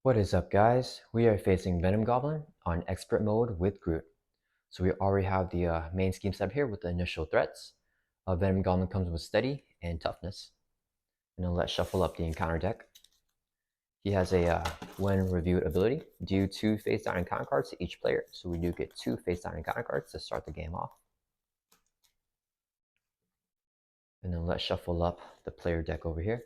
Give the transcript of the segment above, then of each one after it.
What is up, guys? We are facing Venom Goblin on expert mode with Groot. So we already have the main scheme set up here with the initial threats. Venom Goblin comes with steady and toughness. And then let's shuffle up the encounter deck. He has a when reviewed ability, do 2 face down encounter cards to each player. So we do get 2 face down encounter cards to start the game off. And then let's shuffle up the player deck over here.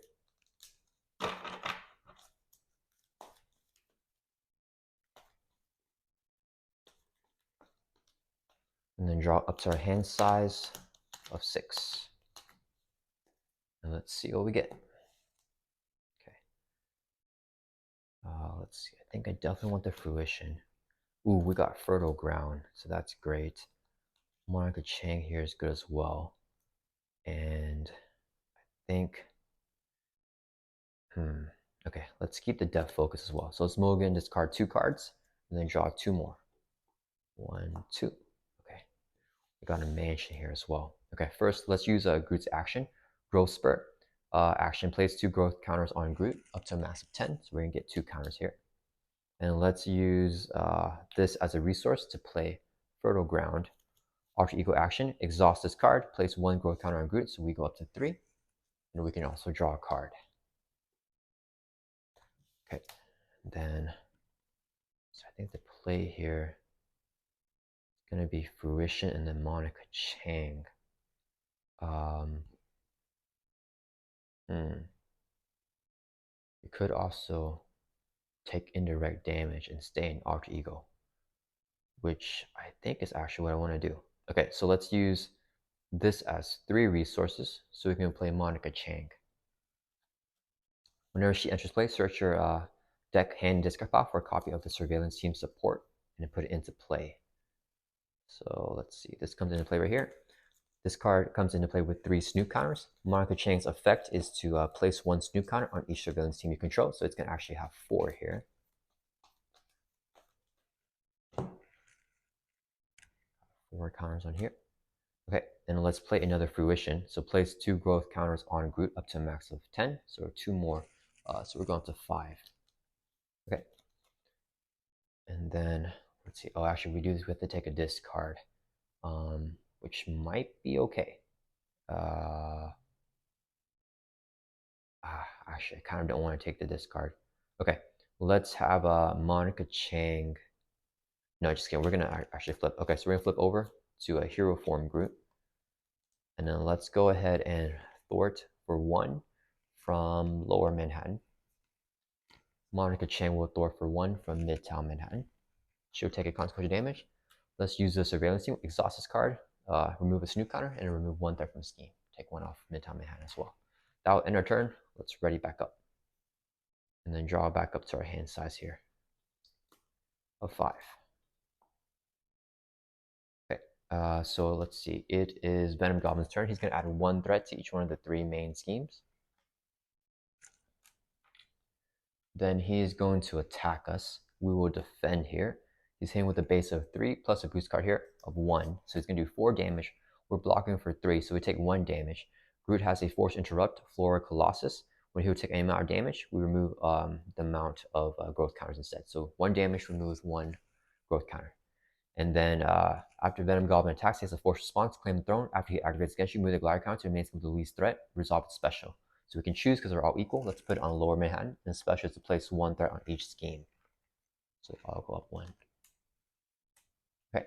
And then draw up to our hand size of 6. And let's see what we get. Okay. Let's see. I think I definitely want the fruition. Ooh, we got fertile ground, so that's great. Monica Chang here is good as well. And I think, okay, let's keep the depth focus as well. So let's mulligan, discard 2 cards, and then draw 2 more. 1, 2. Okay, we got a mansion here as well. Okay, first let's use Groot's action, Growth Spurt. Action plays 2 growth counters on Groot up to a max of 10, so we're gonna get 2 counters here. And let's use this as a resource to play Fertile Ground. Alter Ego action, exhaust this card, place 1 growth counter on Groot, so we go up to 3. And we can also draw a card. Okay, then, so I think the play here is going to be Fruition and then Monica Chang. You could also take indirect damage and stay in Alter Ego, which I think is actually what I want to do. Okay, so let's use this as 3 resources so we can play Monica Chang. Whenever she enters play, search your deck hand discard file for a copy of the surveillance team support and then put it into play. So let's see, this comes into play right here. This card comes into play with 3 snoop counters. Monica Chang's effect is to place 1 snoop counter on each surveillance team you control, so it's going to actually have 4 here. 4 counters on here. Okay, then let's play another fruition. So place 2 growth counters on Groot up to a max of 10, so 2 more. So we're going to 5. Okay. And then, let's see. Oh, actually, we do this. We have to take a discard, which might be okay. Actually, I kind of don't want to take the discard. Okay, let's have Monica Chang. No, just kidding. We're gonna actually flip. Okay, so we're gonna flip over to a hero form Groot, and then let's go ahead and thwart for 1 from Lower Manhattan. Monica Chang will thwart for 1 from Midtown Manhattan. She'll take a consequential damage. Let's use the surveillance team. Exhaust this card, remove a snoop counter, and remove 1 threat from the scheme. Take 1 off Midtown Manhattan as well. That will end our turn. Let's ready back up. And then draw back up to our hand size here of 5. Okay, so let's see. It is Venom Goblin's turn. He's going to add 1 threat to each one of the 3 main schemes. Then he is going to attack us. We will defend here. He's hitting with a base of 3 plus a boost card here of 1. So he's going to do 4 damage. We're blocking for 3, so we take 1 damage. Groot has a Force Interrupt, Flora Colossus. When he would take any amount of damage, we remove the amount of growth counters instead. So 1 damage removes 1 growth counter. And then after Venom Goblin attacks, he has a Force Response, Claim the Throne. After he activates against you, move the glider counter remains with the least threat, resolve its special. So we can choose because they're all equal. Let's put it on Lower Manhattan, and special is to place 1 threat on each scheme. So I'll go up 1. Okay,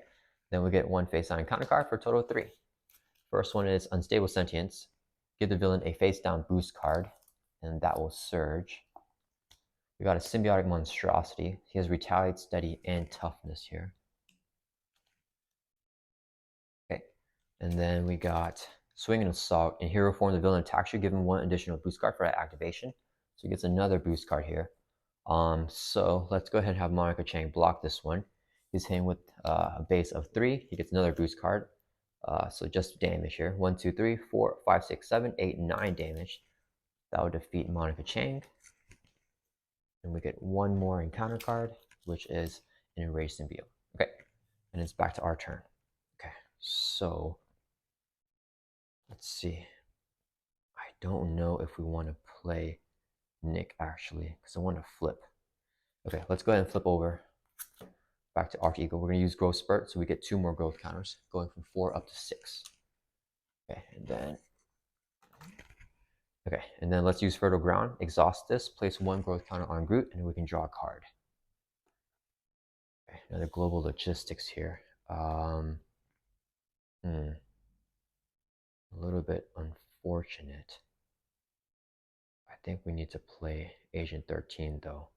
then we get 1 face down encounter card for a total of 3. First one is Unstable Sentience. Give the villain a face down boost card, and that will surge. We got a Symbiotic Monstrosity. He has Retaliate, Steady, and Toughness here. Okay, and then we got Swing and Assault. In hero form, the villain attacks you, give him 1 additional boost card for that activation. So he gets another boost card here. So let's go ahead and have Monica Chang block this one. He's hitting with a base of 3. He gets another boost card. So just damage here. 1, 2, 3, 4, 5, 6, 7, 8, 9 damage. That would defeat Monica Chang. And we get 1 more encounter card, which is an Enraged Symbiote. Okay, and it's back to our turn. Okay, so let's see. I don't know if we want to play Nick actually, because I want to flip. Okay, let's go ahead and flip over back to Arch Eagle. We're going to use Growth Spurt, so we get 2 more growth counters, going from 4 up to 6. Okay, and then let's use Fertile Ground, exhaust this, place 1 growth counter on Groot, and we can draw a card. Okay, another global logistics here. A little bit unfortunate. I think we need to play Agent 13 though.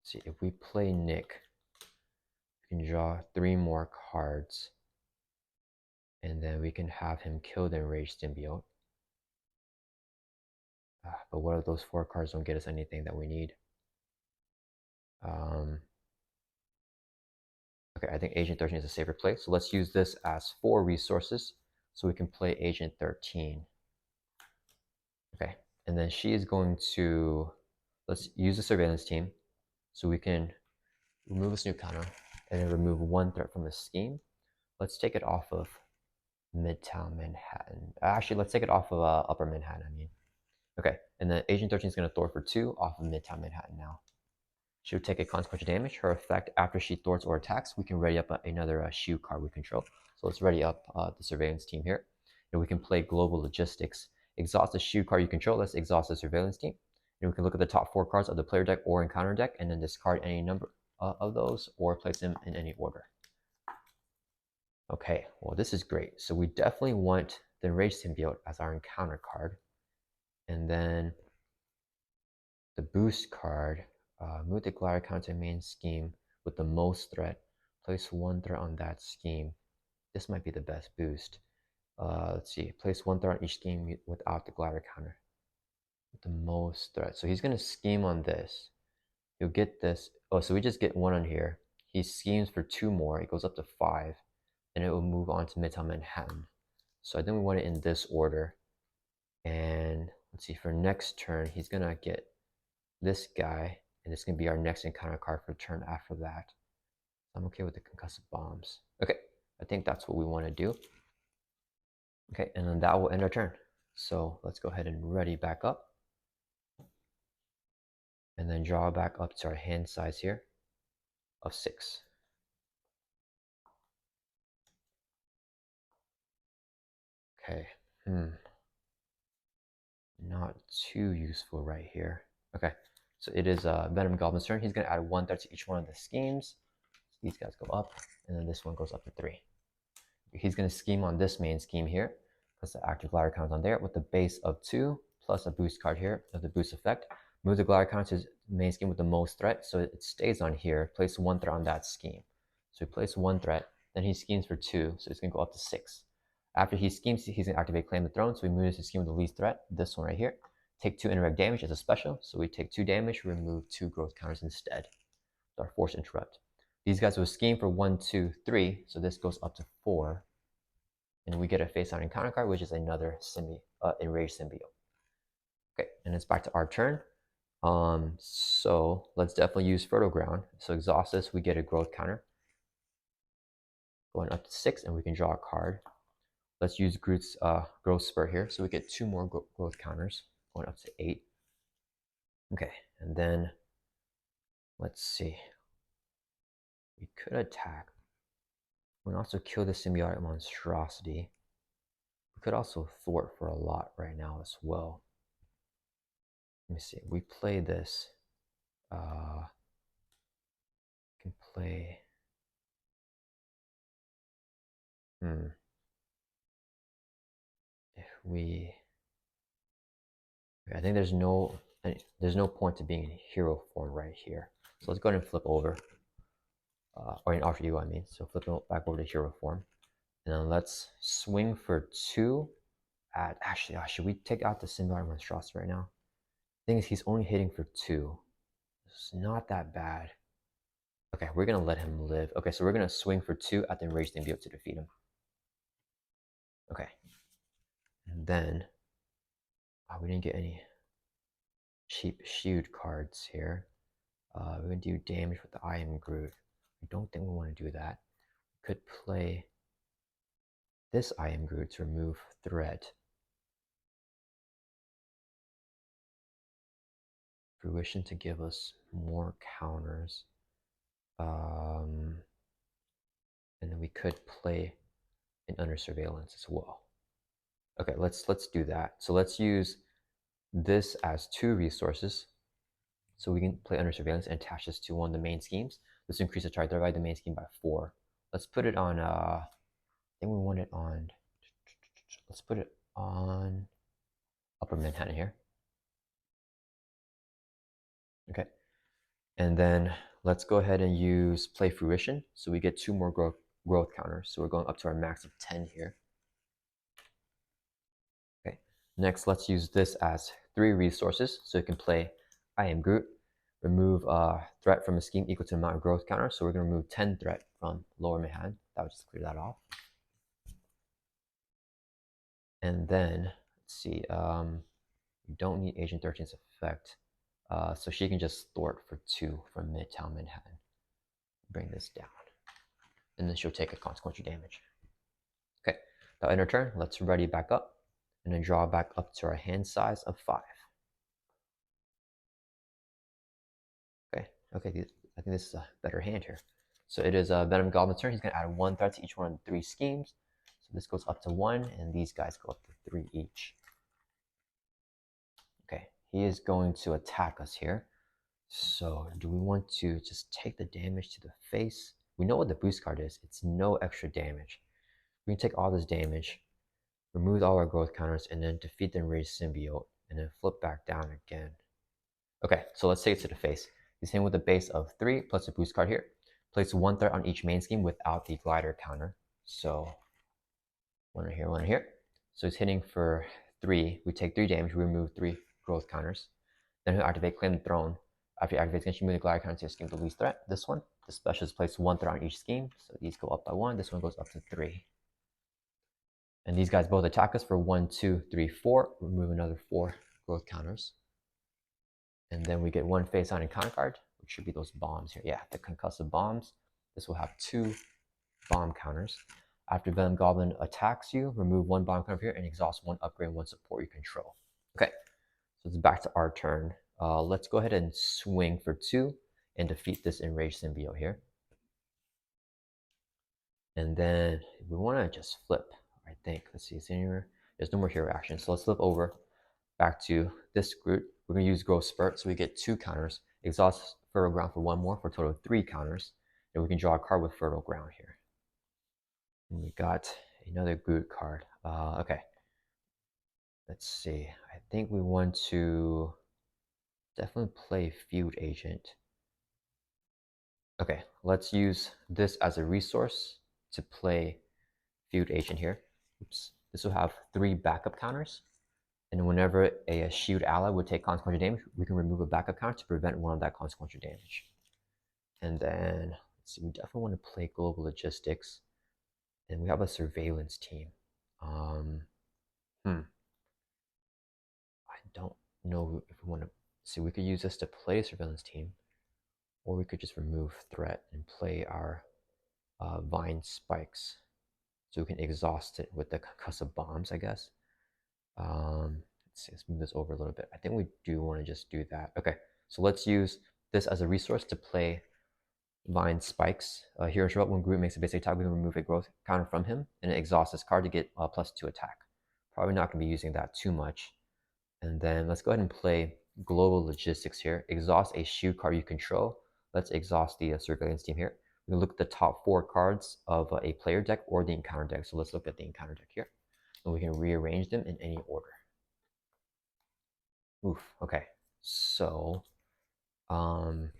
Let's see, if we play Nick, we can draw 3 more cards, and then we can have him kill the Enraged Symbiote. But what if those 4 cards don't get us anything that we need? Okay, I think Agent 13 is a safer play, so let's use this as 4 resources so we can play Agent 13. Okay, and then she is going to, let's use the surveillance team so we can remove this new counter and then remove 1 threat from the scheme. Let's take it off of Midtown Manhattan. Actually, let's take it off of Upper Manhattan, I mean. Okay, and then Agent 13 is going to thwart for 2 off of Midtown Manhattan now. She would take a consequential damage. Her effect, after she thwarts or attacks, we can ready up another S.H.I.E.L.D card we control. So let's ready up the surveillance team here. And we can play Global Logistics. Exhaust the S.H.I.E.L D card you control. Let's exhaust the surveillance team. And we can look at the top 4 cards of the player deck or encounter deck, and then discard any number of those or place them in any order. Okay, well, this is great. So we definitely want the Enraged Symbiote as our encounter card. And then the boost card, move the glider counter main scheme with the most threat. Place 1 threat on that scheme. This might be the best boost. Let's see, place 1 threat on each scheme without the glider counter. With the most threat. So he's going to scheme on this. He'll get this. Oh, so we just get 1 on here. He schemes for 2 more. It goes up to 5. And it will move on to Midtown Manhattan. So I think we want it in this order. And let's see, for next turn, he's going to get this guy, and it's going to be our next encounter card for turn after that. I'm okay with the concussive bombs. Okay, I think that's what we want to do. Okay, and then that will end our turn. So let's go ahead and ready back up. And then draw back up to our hand size here of 6. Okay, not too useful right here. Okay, so it is Venom Goblin's turn. He's going to add 1 threat to each one of the schemes. These guys go up, and then this one goes up to 3. He's going to scheme on this main scheme here, because the active glider count on there with the base of 2, plus a boost card here of the boost effect. Move the glider count to his main scheme with the most threat, so it stays on here. Place 1 threat on that scheme. So he places 1 threat, then he schemes for 2, so it's going to go up to 6. After he schemes, he's going to activate Claim the Throne, so we move to scheme with the least threat, this one right here. Take 2 indirect damage as a special, so we take 2 damage, remove 2 growth counters instead. With our Force Interrupt. These guys will scheme for 1, 2, 3, so this goes up to 4. And we get a face-on encounter card, which is another Enraged Symbiote. Okay, and it's back to our turn. So let's definitely use Fertile Ground. So exhaust this, we get a growth counter. Going up to 6, and we can draw a card. Let's use Groot's growth spurt here, so we get 2 more growth counters, going up to 8. Okay, and then let's see. We could attack. We can also kill the symbiotic monstrosity. We could also thwart for a lot right now as well. Let me see. We play this. Can play. If we, I think there's no point to being in hero form right here. So let's go ahead and flip over, or in Alter Ego, I mean. So flip back over to hero form, and then let's swing for 2. Actually, should we take out the symbiotic monstrosity right now? The thing is, he's only hitting for 2. It's not that bad. Okay, we're gonna let him live. Okay, so we're gonna swing for 2 at the Enraged Symbiote to defeat him. Okay, and then we didn't get any cheap S.H.I.E.L.D cards here. We're gonna do damage with the I Am Groot. I don't think we want to do that. We could play this I Am Groot to remove threat. fruition to give us more counters. And then we could play an under surveillance as well. Okay, let's do that. So let's use this as 2 resources. So we can play under surveillance and attach this to one of the main schemes. This increases the target divide the main scheme by 4. Let's put it on I think we want it on, let's put it on Upper Manhattan here. Okay. And then let's go ahead and use play fruition. So we get 2 more growth counters. So we're going up to our max of 10 here. Okay. Next, let's use this as 3 resources. So you can play I am Groot, remove a threat from a scheme equal to the amount of growth counter. So we're going to remove 10 threat from Lower Manhattan. That would just clear that off. And then, let's see, we don't need Agent 13's effect. So she can just thwart for 2 from Midtown Manhattan. Bring this down. And then she'll take a consequential damage. Okay, that'll end her turn. Let's ready back up. And then draw back up to our hand size of 5. Okay, I think this is a better hand here. So it is a Venom Goblin's turn. He's going to add 1 threat to each one of the 3 schemes. So this goes up to 1, and these guys go up to 3 each. Okay, he is going to attack us here. So do we want to just take the damage to the face? We know what the boost card is. It's no extra damage. We can take all this damage, remove all our growth counters, and then defeat the Enraged Symbiote, and then flip back down again. Okay, so let's take it to the face. He's hitting with a base of 3 plus a boost card here. Place 1 threat on each main scheme without the glider counter. So 1 right here, 1 right here. So he's hitting for 3. We take 3 damage, we remove 3 growth counters. Then he'll activate Claim the Throne. After he activates, you can move the glider counter to your scheme to least threat. This one, the special is place 1 threat on each scheme. So these go up by 1. This one goes up to 3. And these guys both attack us for 1, 2, 3, 4. Remove another 4 growth counters. And then we get 1 face on encounter card, which should be those bombs here. Yeah, the concussive bombs. This will have 2 bomb counters. After Venom Goblin attacks you, remove 1 bomb counter here and exhaust 1 upgrade and 1 support you control. Okay, so it's back to our turn. Let's go ahead and swing for 2 and defeat this Enraged Symbiote here. And then we want to just flip, I think. Let's see, there's no more hero action. So let's flip over back to this Groot. We're going to use Growth Spurt, so we get 2 counters. Exhaust Fertile Ground for 1 more for a total of 3 counters. And we can draw a card with Fertile Ground here. And we got another Groot card. Okay. Let's see. I think we want to definitely play Field Agent. Okay, let's use this as a resource to play Field Agent here. Oops. This will have 3 backup counters. And whenever a S.H.I.E.L.D ally would take consequential damage, we can remove a backup counter to prevent one of that consequential damage. And then, let's see, we definitely want to play Global Logistics. And we have a surveillance team. I don't know if we want to see. We could use this to play a surveillance team, or we could just remove threat and play our vine spikes, so we can exhaust it with the concussive bombs, I guess. Let's move this over a little bit. I think we do want to just do that. Okay, so let's use this as a resource to play vine spikes. Here in Sherlock, when Groot makes a basic attack, we can remove a growth counter from him and exhaust this card to get +2 attack. Probably not going to be using that too much. And then let's go ahead and play Global Logistics here. Exhaust a S.H.I.E.L.D card you control. Let's exhaust the surveillance team here. We can look at the top 4 cards of a player deck or the encounter deck. So let's look at the encounter deck here. And we can rearrange them in any order. Oof, okay. So, okay,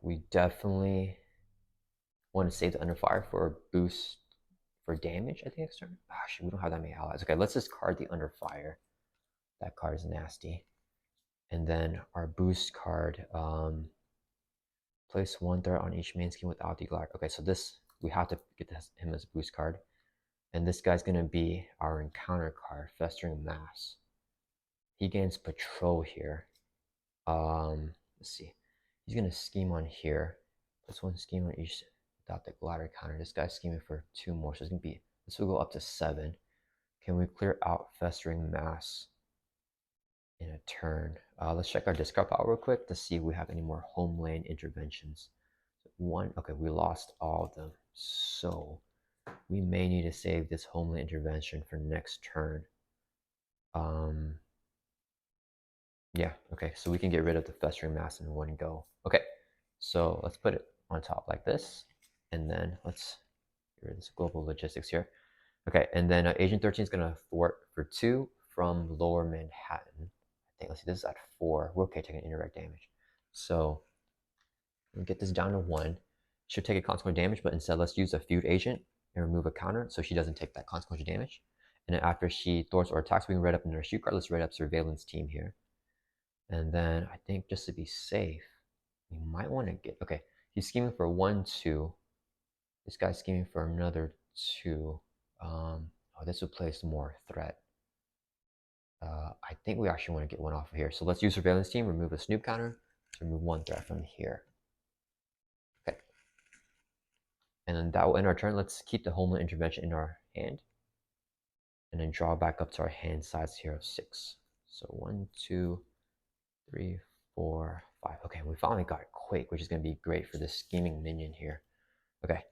we definitely want to save the under fire for a boost for damage, I think, next turn. Gosh, we don't have that many allies. Okay, let's discard the under fire. That card is nasty. And then our boost card, place 1 threat on each main scheme without the glider. Okay, so this, we have to get him as a boost card. And this guy's going to be our encounter card, Festering Mass. He gains Patrol here. Let's see. He's going to scheme on here. Plus 1 scheme on each without the glider counter. This guy's scheming for 2 more, so it's going to be, this will go up to 7. Can we clear out Festering Mass in a turn? Let's check our discard pile real quick to see if we have any more homeland interventions. One, okay, we lost all of them. So we may need to save this homeland intervention for next turn. Yeah, okay, so we can get rid of the Festering Mass in one go. Okay, so let's put it on top like this. And then let's get rid of this global logistics here. Okay, and then Agent 13 is going to thwart for 2 from Lower Manhattan. I think, let's see, this is at 4. We're okay taking indirect damage. So we'll get this down to 1. Should take a consequential damage, but instead let's use a feud agent and remove a counter so she doesn't take that consequential damage. And then after she thwarts or attacks, we can write up another shoot card. Let's write up Surveillance Team here. And then I think just to be safe, we might want to get, okay, he's scheming for 1, 2. This guy's scheming for another 2. Oh, this would place more threat. I think we actually want to get one off of here. So let's use Surveillance Team, remove a Snoop counter to remove 1 threat from here. Okay. And then that will end our turn. Let's keep the Homeland Intervention in our hand. And then draw back up to our hand size here of 6. So 1, 2, 3, 4, 5. Okay, we finally got Quake, which is going to be great for this scheming minion here. Okay,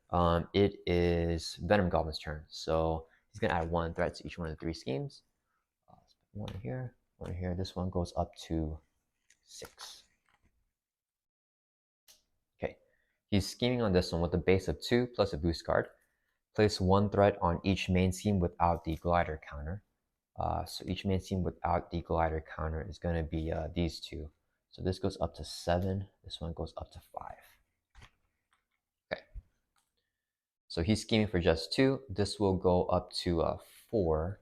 it is Venom Goblin's turn. So he's going to add 1 threat to each one of the 3 schemes. Let's put 1 here, 1 here. This one goes up to 6. Okay, he's scheming on this one with a base of 2 plus a boost card. Place 1 threat on each main scheme without the glider counter. So each main scheme without the glider counter is going to be these 2. So this goes up to 7. This one goes up to 5. Okay. So he's scheming for just 2. This will go up to 4.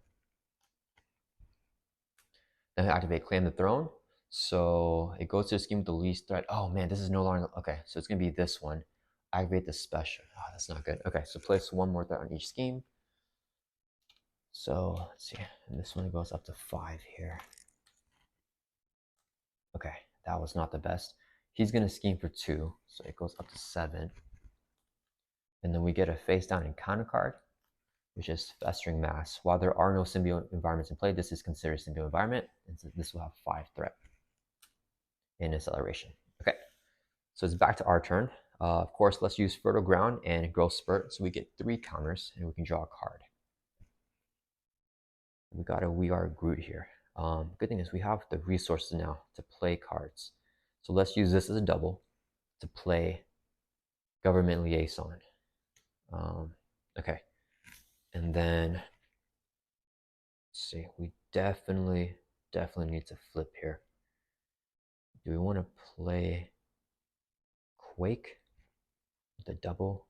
Then activate Claim the Throne. So it goes to the scheme with the least threat. Oh man, this is no longer, okay, so it's going to be this one. Activate the special. Oh, that's not good. Okay, so place 1 more threat on each scheme. So let's see, and this one goes up to 5 here. Okay, that was not the best. He's going to scheme for 2, so it goes up to 7. And then we get a face down encounter card, which is Festering Mass. While there are no symbiote environments in play, this is considered a symbiote environment, and so this will have 5 threat in acceleration. Okay, so it's back to our turn. Of course, let's use Fertile Ground and Growth Spurt, so we get 3 counters, and we can draw a card. We got a We Are Groot here. Good thing is we have the resources now to play cards. So let's use this as a double to play Government Liaison. Okay, and then let's see, we definitely need to flip here. Do we want to play Quake with a double?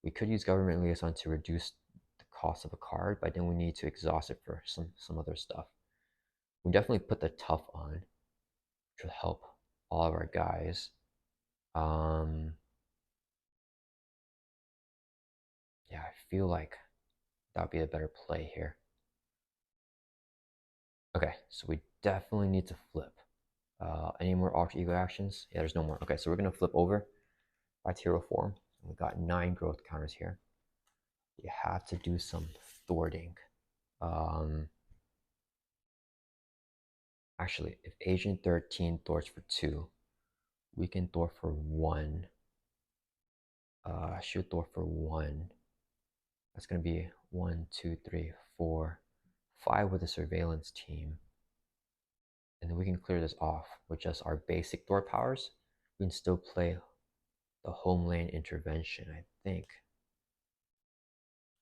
We could use Government Liaison to reduce the cost of a card, but then we need to exhaust it for some other stuff. We definitely put the Tough on, which will help all of our guys. Yeah, I feel like that would be a better play here. Okay, so we definitely need to flip. Any more alter ego actions? Yeah, there's no more. Okay, so we're gonna flip over by hero form. We got 9 growth counters here. You have to do some thwarting. Actually, if Agent 13 thwarts for 2, we can thwart for 1. I should thwart for 1. That's gonna be 1, 2, 3, 4, 5 with a surveillance team. And then we can clear this off with just our basic thwart powers. We can still play the homeland intervention, I think.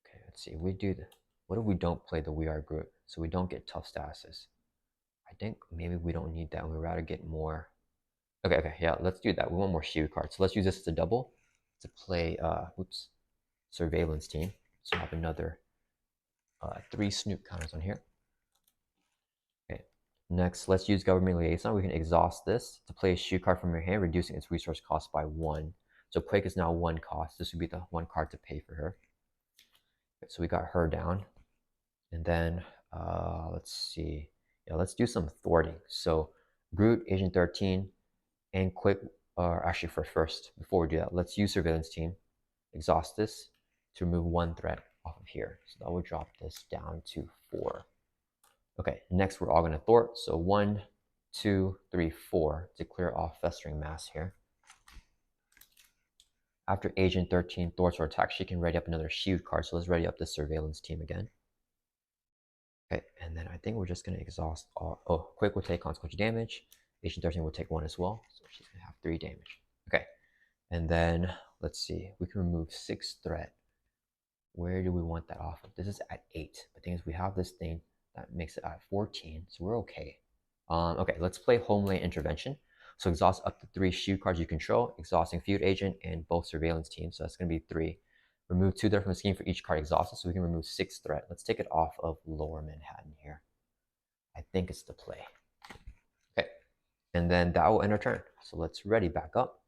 Okay, let's see. We do the, what if we don't play the We Are Groot? So we don't get tough statuses. I think maybe we don't need that. We'd rather get more. Okay, yeah, let's do that. We want more shield cards. So let's use this as a double to play, surveillance team. So I have another 3 Snoop counters on here. Okay. Next, let's use Government Liaison. We can exhaust this to play a shoe card from your hand, reducing its resource cost by 1. So Quake is now 1 cost. This would be the 1 card to pay for her. Okay, so we got her down. And then, let's see. Yeah, let's do some thwarting. So Groot, Agent 13, and Quake, or actually first, before we do that, let's use Surveillance Team. Exhaust this to remove 1 threat off of here. So that will drop this down to 4. Okay, next we're all going to thwart. So 1, 2, 3, 4 to clear off Festering Mass here. After Agent 13 thwarts or attacks, she can ready up another shield card. So let's ready up the Surveillance team again. Okay, and then I think we're just going to exhaust all. Oh, Quick will take consequential damage. Agent 13 will take 1 as well. So she's going to have 3 damage. Okay, and then let's see. We can remove 6 threat. Where do we want that off of? This is at 8. The thing is, we have this thing that makes it at 14, so we're okay. Okay, let's play Home Lane Intervention. So exhaust up to 3 shield cards you control, exhausting Field Agent and both Surveillance teams. So that's going to be 3. Remove 2 threat from the scheme for each card exhausted, so we can remove 6 threat. Let's take it off of Lower Manhattan here. I think it's the play. Okay, and then that will end our turn. So let's ready back up.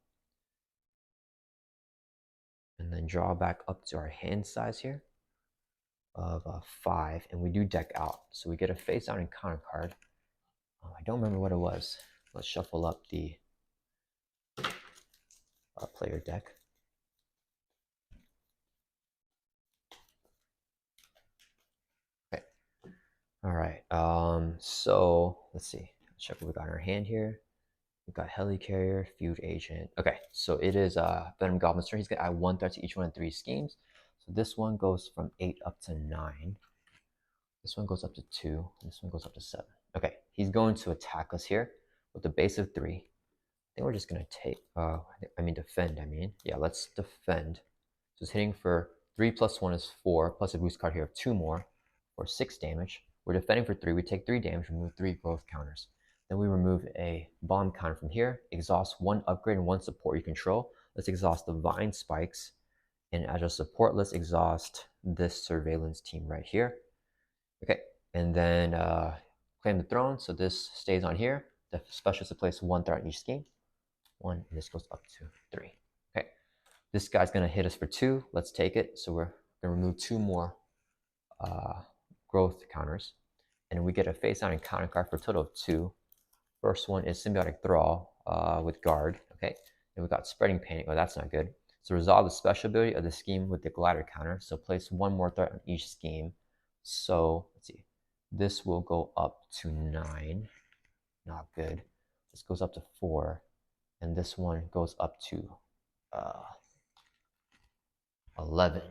And then draw back up to our hand size here of 5, and we do deck out. So we get a face down encounter card. I don't remember what it was. Let's shuffle up the player deck. Okay. All right. So let's see. Let's check what we got in our hand here. We got Helicarrier, Field Agent. Okay, so it is Venom Goblin's turn. He's gonna add 1 threat to each one of 3 schemes. So this one goes from 8 up to 9. This one goes up to 2. This one goes up to 7. Okay, he's going to attack us here with a base of 3. I think we're just gonna take. Defend. Yeah, let's defend. So it's hitting for 3 plus 1 is 4, plus a boost card here of 2 more for 6 damage. We're defending for 3. We take 3 damage, remove 3 growth counters. Then we remove a bomb counter from here, exhaust 1 upgrade and 1 support you control. Let's exhaust the Vine Spikes. And as a support, let's exhaust this Surveillance team right here. Okay, and then claim the throne. So this stays on here. The special is to place 1 threat in each scheme. 1, and this goes up to 3. Okay, this guy's gonna hit us for 2. Let's take it. So we're gonna remove 2 more growth counters, and we get a face down encounter card for a total of 2. First one is Symbiotic Thrall with Guard. Okay, and we got Spreading Panic. Oh, that's not good. So resolve the special ability of the scheme with the Glider counter. So place 1 more threat on each scheme. So let's see. This will go up to 9. Not good. This goes up to 4. And this one goes up to 11.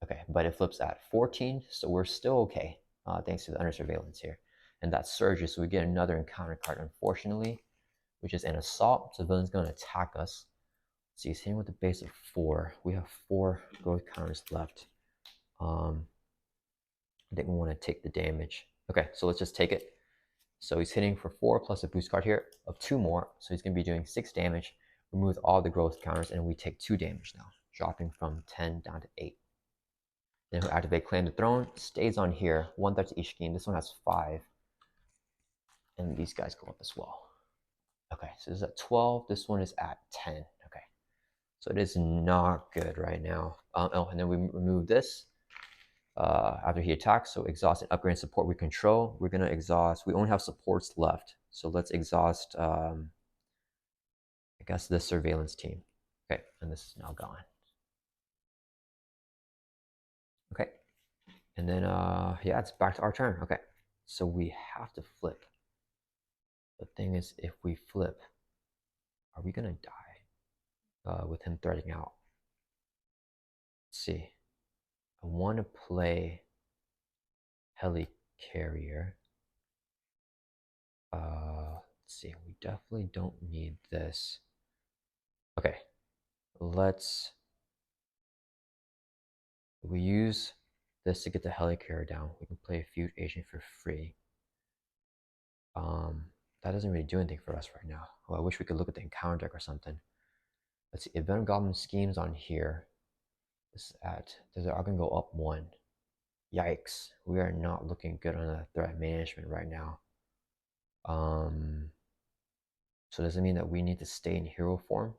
Okay, but it flips at 14, so we're still okay, thanks to the under surveillance here. And that surges, so we get another encounter card, unfortunately, which is an assault. So the villain's going to attack us. So he's hitting with a base of 4. We have 4 growth counters left. I think we want to take the damage. Okay, so let's just take it. So he's hitting for 4 plus a boost card here of 2 more. So he's going to be doing 6 damage. Remove all the growth counters, and we take 2 damage now, dropping from 10 down to 8. Then he'll activate Claim the Throne, stays on here, 1 threat to each scheme. This one has 5. And these guys go up as well. Okay, so this is at 12. This one is at 10. Okay, so it is not good right now. And then we remove this after he attacks. So exhaust and upgrade support we control. We're going to exhaust. We only have supports left. So let's exhaust, I guess, this Surveillance team. Okay, and this is now gone. Okay, and then, yeah, it's back to our turn. Okay, so we have to flip. The thing is, if we flip, are we going to die with him threading out? Let's see. I want to play Helicarrier. Let's see. We definitely don't need this. Okay, if we use this to get the Helicarrier down, we can play a Field Agent for free. That doesn't really do anything for us right now. Oh, I wish we could look at the encounter deck or something. Let's see. If Venom Goblin schemes on here, this is at, they're going to go up 1. Yikes, we are not looking good on the threat management right now. So does it mean that we need to stay in hero form?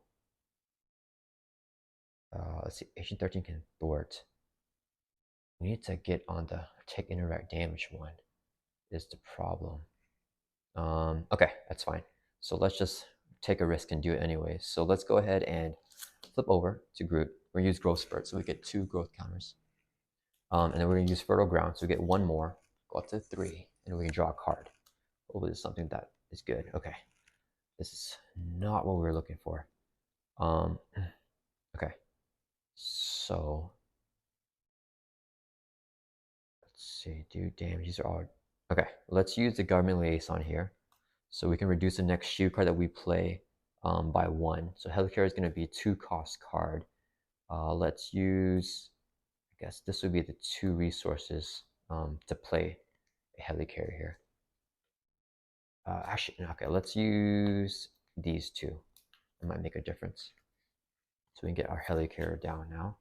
Let's see, Agent 13 can thwart. We need to get on the take indirect damage one, is the problem. Okay, that's fine. So let's just take a risk and do it anyway. So let's go ahead and flip over to Groot. We're gonna use Growth Spurt, so we get 2 growth counters. And then we're gonna use Fertile Ground, so we get 1 more. Go up to 3, and we can draw a card. Hopefully this is something that is good. Okay. This is not what we were looking for. Okay. So let's see, do damage. These are all okay. Let's use the government liaison here. So we can reduce the next shield card that we play by 1. So Helicarrier is going to be a 2-cost card. Let's use, I guess this would be the 2 resources to play a Helicarrier here. Actually, okay, let's use these 2. It might make a difference. So we can get our Helicarrier down now.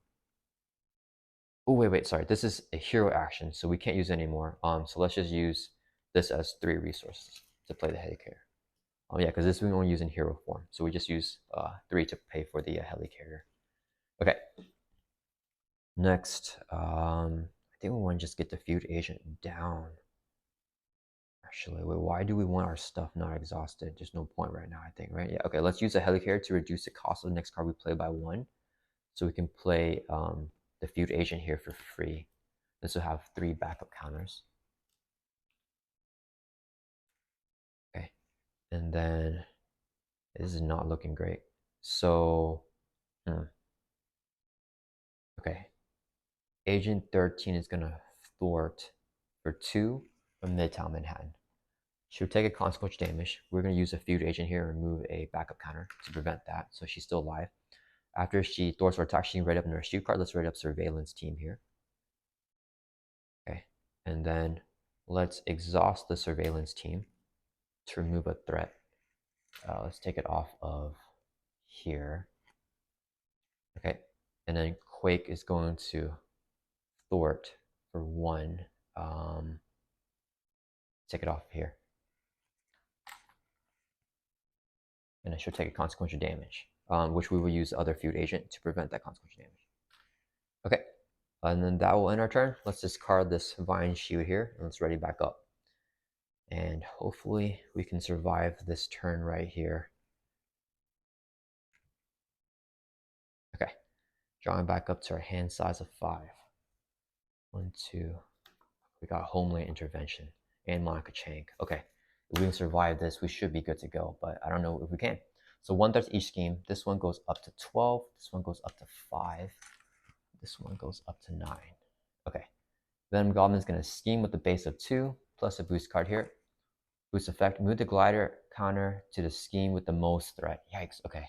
Oh, wait, sorry. This is a hero action, so we can't use it anymore. So let's just use this as 3 resources to play the Helicarrier. Yeah, because this we only use in hero form. So we just use 3 to pay for the Helicarrier. Okay. Next, I think we want to just get the feud agent down. Actually, wait, why do we want our stuff not exhausted? There's no point right now, I think, right? Yeah, okay, let's use a Helicarrier to reduce the cost of the next card we play by 1. So we can play the feud agent here for free. This will have 3 backup counters. Okay, and then this is not looking great. So, okay, Agent 13 is gonna thwart for 2 from Midtown Manhattan. She'll take a consequential damage. We're gonna use a feud agent here and remove a backup counter to prevent that, so she's still alive. After she thwarts our attack, she can write up in her shield card. Let's write up Surveillance Team here. Okay, and then let's exhaust the Surveillance Team to remove a threat. Let's take it off of here. Okay, and then Quake is going to thwart for 1. Take it off here. And it should take a consequential damage, which we will use the other feud agent to prevent that consequential damage. Okay, and then that will end our turn. Let's discard this Vine Shield here, and let's ready back up. And hopefully we can survive this turn right here. Okay, drawing back up to our hand size of 5. 1, 2. We got Homeland Intervention and Monica Chang. Okay, if we can survive this, we should be good to go, but I don't know if we can. So 1/3 each scheme. This one goes up to 12. This one goes up to 5. This one goes up to 9. Okay. Venom Goblin is going to scheme with the base of 2, plus a boost card here. Boost effect, move the glider counter to the scheme with the most threat. Yikes, okay.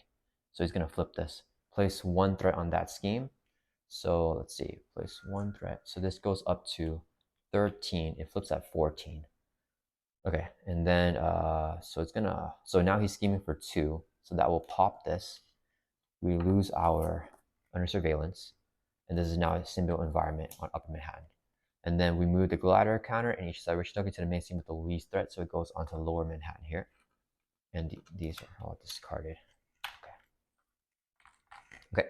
So he's going to flip this. Place 1 threat on that scheme. So let's see, place 1 threat. So this goes up to 13. It flips at 14. Okay, and then, so now he's scheming for 2. So that will pop this. We lose our under surveillance. And this is now a symbiote environment on Upper Manhattan. And then we move the glider counter in each side. We're stuck into the main scheme with the least threat, so it goes onto Lower Manhattan here. And these are all discarded. Okay.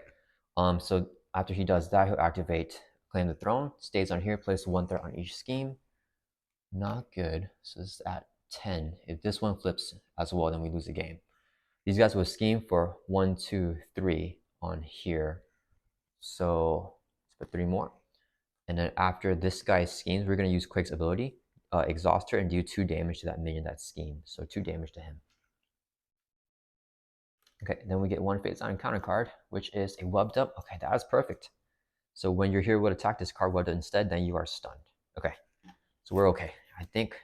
So after he does that, he'll activate Claim the Throne. Stays on here, place 1 threat on each scheme. Not good. So this is at 10. If this one flips as well, then we lose the game. These guys will scheme for 1, 2, 3 on here. So let's put 3 more. And then after this guy's schemes, we're going to use Quake's ability, exhaust her, and do 2 damage to that minion that scheme. So 2 damage to him. Okay, then we get 1 Fate Sign counter card, which is a webbed up. Okay, that is perfect. So when your hero would attack this card webbed instead, then you are stunned. Okay, so we're okay. I think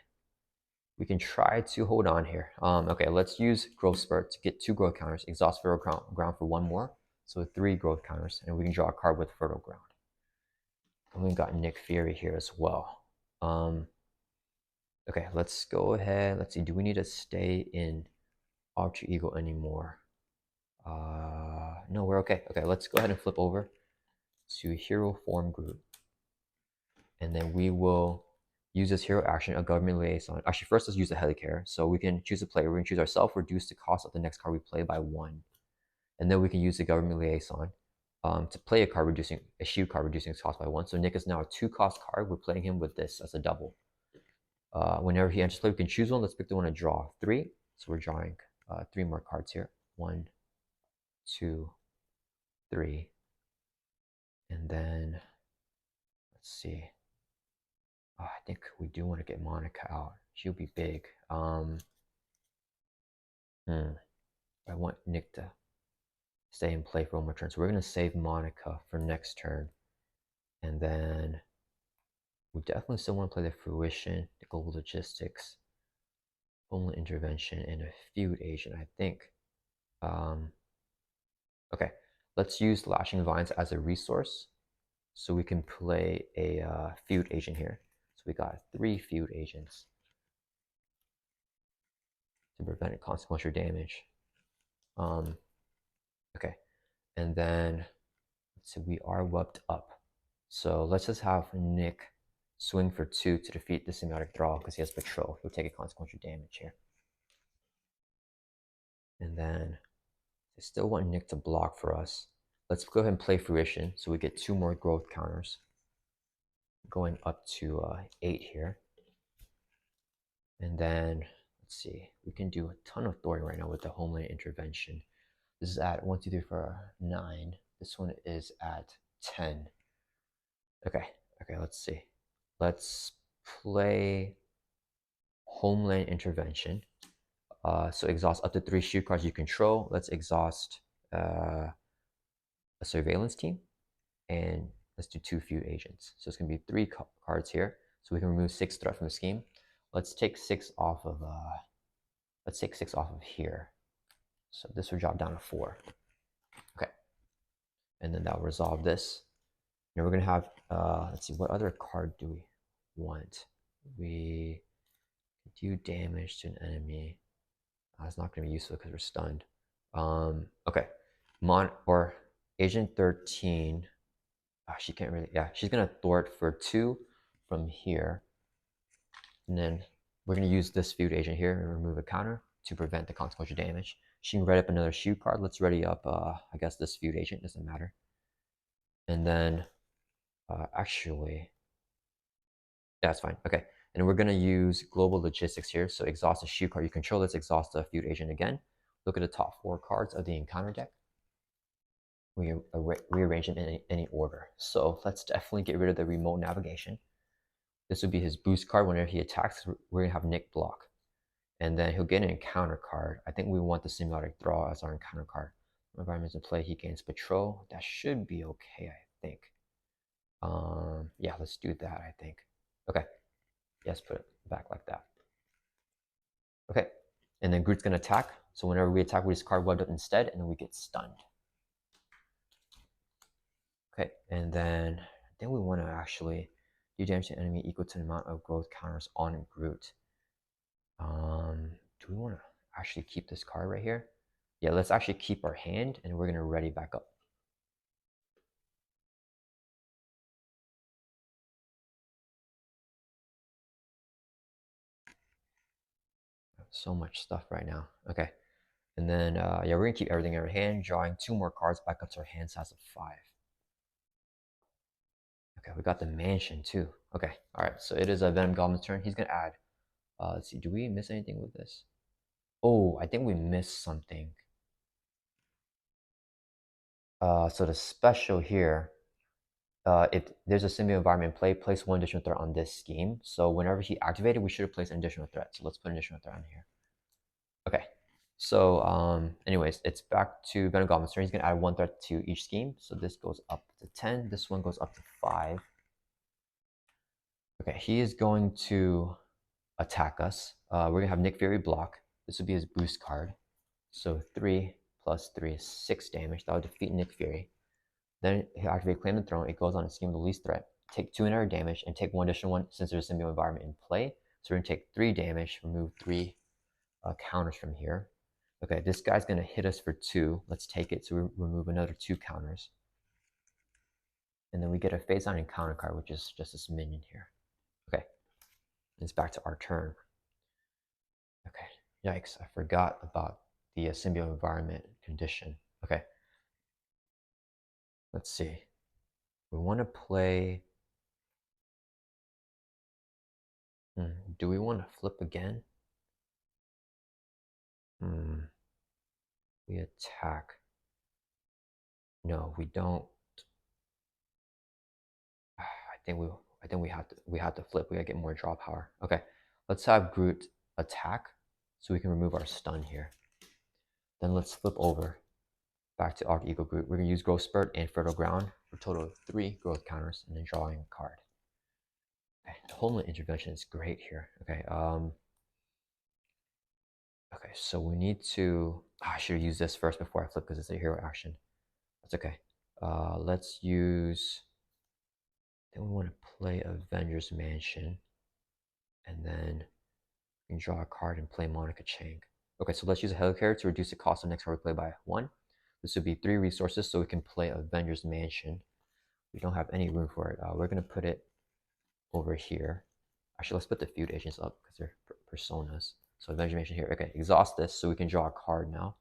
we can try to hold on here. Okay, let's use Growth Spurt to get 2 growth counters, exhaust Fertile Ground for 1 more. So 3 growth counters, and we can draw a card with Fertile Ground. And we got Nick Fury here as well. Okay, let's go ahead. Let's see, do we need to stay in Alter Ego anymore? No, we're okay. Okay, let's go ahead and flip over to Hero Form Groot. And then we will use this hero action, a government liaison. Actually, first let's use the Helicarrier. So we can choose a player. We're going to choose ourselves, reduce the cost of the next card we play by 1. And then we can use the government liaison to play a card reducing, a shield card reducing its cost by 1. So Nick is now a 2-cost card. We're playing him with this as a double. Whenever he enters play, we can choose one. Let's pick the one to draw 3. So we're drawing 3 more cards here. 1, 2, 3. And then, let's see. I think we do want to get Monica out. She'll be big. I want Nick to stay in play for one more turn. So we're going to save Monica for next turn. And then we definitely still want to play the Fruition, the Global Logistics, Homeland Intervention, and a Feud Agent, I think. Okay, let's use Lashing Vines as a resource so we can play a Feud Agent here. So we got 3 Feud Agents to prevent consequential damage. Okay, and then let's see, we are webbed up. So let's just have Nick swing for 2 to defeat the Symbiotic Thrall because he has Patrol. He'll take a consequential damage here. And then I still want Nick to block for us. Let's go ahead and play Fruition so we get 2 more growth counters. Going up to 8 here. And then, let's see, we can do a ton of thwarting right now with the Homeland Intervention. This is at 1, 2, 3, 4, 9. This one is at 10. Okay, let's see. Let's play Homeland Intervention. So exhaust up to 3 shoe cards you control. Let's exhaust a surveillance team, and let's do 2 feud agents. So it's gonna be 3 cards here. So we can remove 6 threat from the scheme. Let's take 6 off of here. So this will drop down to 4. Okay, and then that'll resolve this. Now we're gonna have let's see, what other card do we want? We do damage to an enemy. It's not gonna be useful because we're stunned. Okay, or Agent 13. She can't really. Yeah, she's gonna thwart for 2 from here, and then we're gonna use this feud agent here and remove a counter to prevent the consequential damage. She can ready up another shoe card. Let's ready up. I guess this feud agent doesn't matter. And then, actually, yeah, that's fine. Okay, and we're gonna use global logistics here. So exhaust a shoe card you control. Let's exhaust the feud agent again. Look at the top 4 cards of the encounter deck. We rearrange them in any order. So let's definitely get rid of the remote navigation. This would be his boost card. Whenever he attacks, we're gonna have Nick block. And then he'll get an encounter card. I think we want the Symbiotic Thrall as our encounter card. Environments in play, he gains Patrol. That should be okay, I think. Yeah, let's do that, I think. Okay, yes, put it back like that. Okay, and then Groot's gonna attack. So whenever we attack, we discard webbed up instead, and then we get stunned. Okay, and then I think we want to actually do damage to an enemy equal to the amount of growth counters on Groot. Do we want to actually keep this card right here? Yeah, let's actually keep our hand, and we're gonna ready back up. So much stuff right now. Okay, and then yeah, we're gonna keep everything in our hand, drawing 2 more cards back up to our hand size of 5. Okay, we got the mansion too. Okay, all right. So it is a Venom Goblin's turn. He's gonna add. Let's see. Do we miss anything with this? Oh, I think we missed something. So the special here, if there's a symbiote environment in play, place 1 additional threat on this scheme. So whenever he activated, we should have placed an additional threat. So let's put an additional threat on here. Okay. So anyways, it's back to Venom Goblin's turn. He's gonna add 1 threat to each scheme. So this goes up to 10. This one goes up to 5. Okay, he is going to attack us. We're gonna have Nick Fury block. This would be his boost card. So 3 plus 3 is 6 damage. That would defeat Nick Fury. Then he activate Claim the Throne. It goes on a scheme of the least threat. Take 2 indirect damage and take 1 additional one since there's a symbiote environment in play. So we're gonna take 3 damage, remove 3 counters from here. Okay, this guy's gonna hit us for 2. Let's take it. So we remove another 2 counters. And then we get a face on encounter card, which is just this minion here. Okay, it's back to our turn. Okay, yikes, I forgot about the symbiote environment condition. Okay, let's see. We want to play. Do we want to flip again? We attack. No, we don't. I think I think we have to flip. We gotta get more draw power. Okay, let's have Groot attack so we can remove our stun here. Then let's flip over back to Arc Eagle Groot. We're gonna use Growth Spurt and Fertile Ground for a total of 3 growth counters and then drawing a card. Okay, the Homeland Intervention is great here. Okay, okay, so we need to. I should have used this first before I flip because it's a hero action. That's okay. Let's use. Then we want to play Avengers Mansion, and then we can draw a card and play Monica Chang. Okay, so let's use a Helicarrier to reduce the cost of next card we play by 1. This would be 3 resources, so we can play Avengers Mansion. We don't have any room for it. We're gonna put it over here. Actually, let's put the feud agents up because they're personas. So Avengers Mansion here. Okay, exhaust this so we can draw a card now.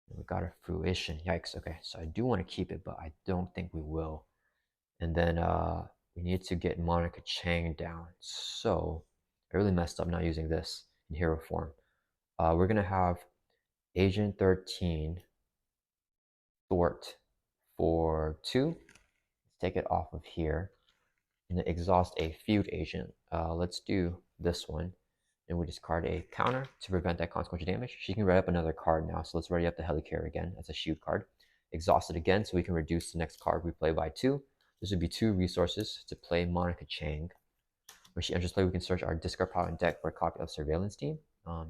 We got a fruition. Yikes. Okay, so I do want to keep it, but I don't think we will. And then we need to get Monica Chang down. So I really messed up not using this in hero form. We're gonna have Agent 13 thwart for 2. Let's take it off of here and then exhaust a feud agent. Let's do this one. And we discard a counter to prevent that consequential damage. She can ready up another card now, so let's ready up the Helicarrier again as a shield card. Exhaust it again so we can reduce the next card we play by 2. This would be 2 resources to play Monica Chang. When she enters play, we can search our discard pile and deck for a copy of Surveillance Team.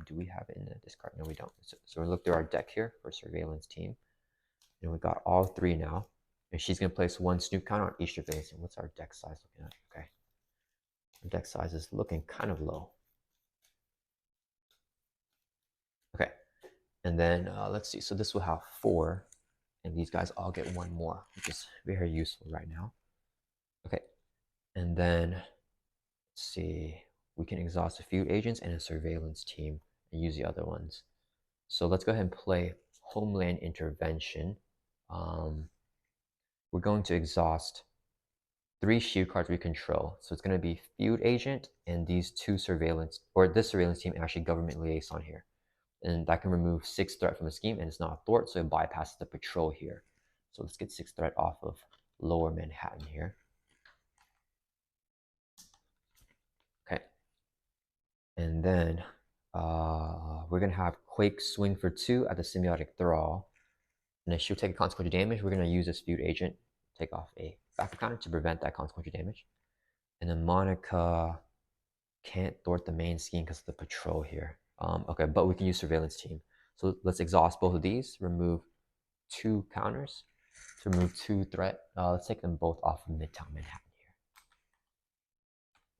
Do we have it in the discard? No, we don't. So we look through our deck here for Surveillance Team. And we got all 3 now. And she's going to place 1 Snoop counter on each surveillance. And what's our deck size looking at? Okay. Our deck size is looking kind of low. Okay. And then let's see. So this will have 4. And these guys all get 1 more, which is very useful right now. Okay. And then let's see. We can exhaust a few agents and a surveillance team and use the other ones. So let's go ahead and play Homeland Intervention. We're going to exhaust 3 shield cards we control. So it's going to be Feud Agent and these 2 surveillance, or this surveillance team, actually Government Liaison here. And that can remove 6 threat from the scheme, and it's not a thwart, so it bypasses the patrol here. So let's get 6 threat off of Lower Manhattan here. Okay. And then we're going to have Quake swing for 2 at the Symbiotic Thrall. And then she'll take a consequential damage. We're going to use this Feud Agent, take off a backup counter to prevent that consequential damage. And then Monica can't thwart the main scheme because of the patrol here. Okay, but we can use Surveillance Team. So let's exhaust both of these, remove 2 counters to remove 2 threat. Let's take them both off of Midtown Manhattan here.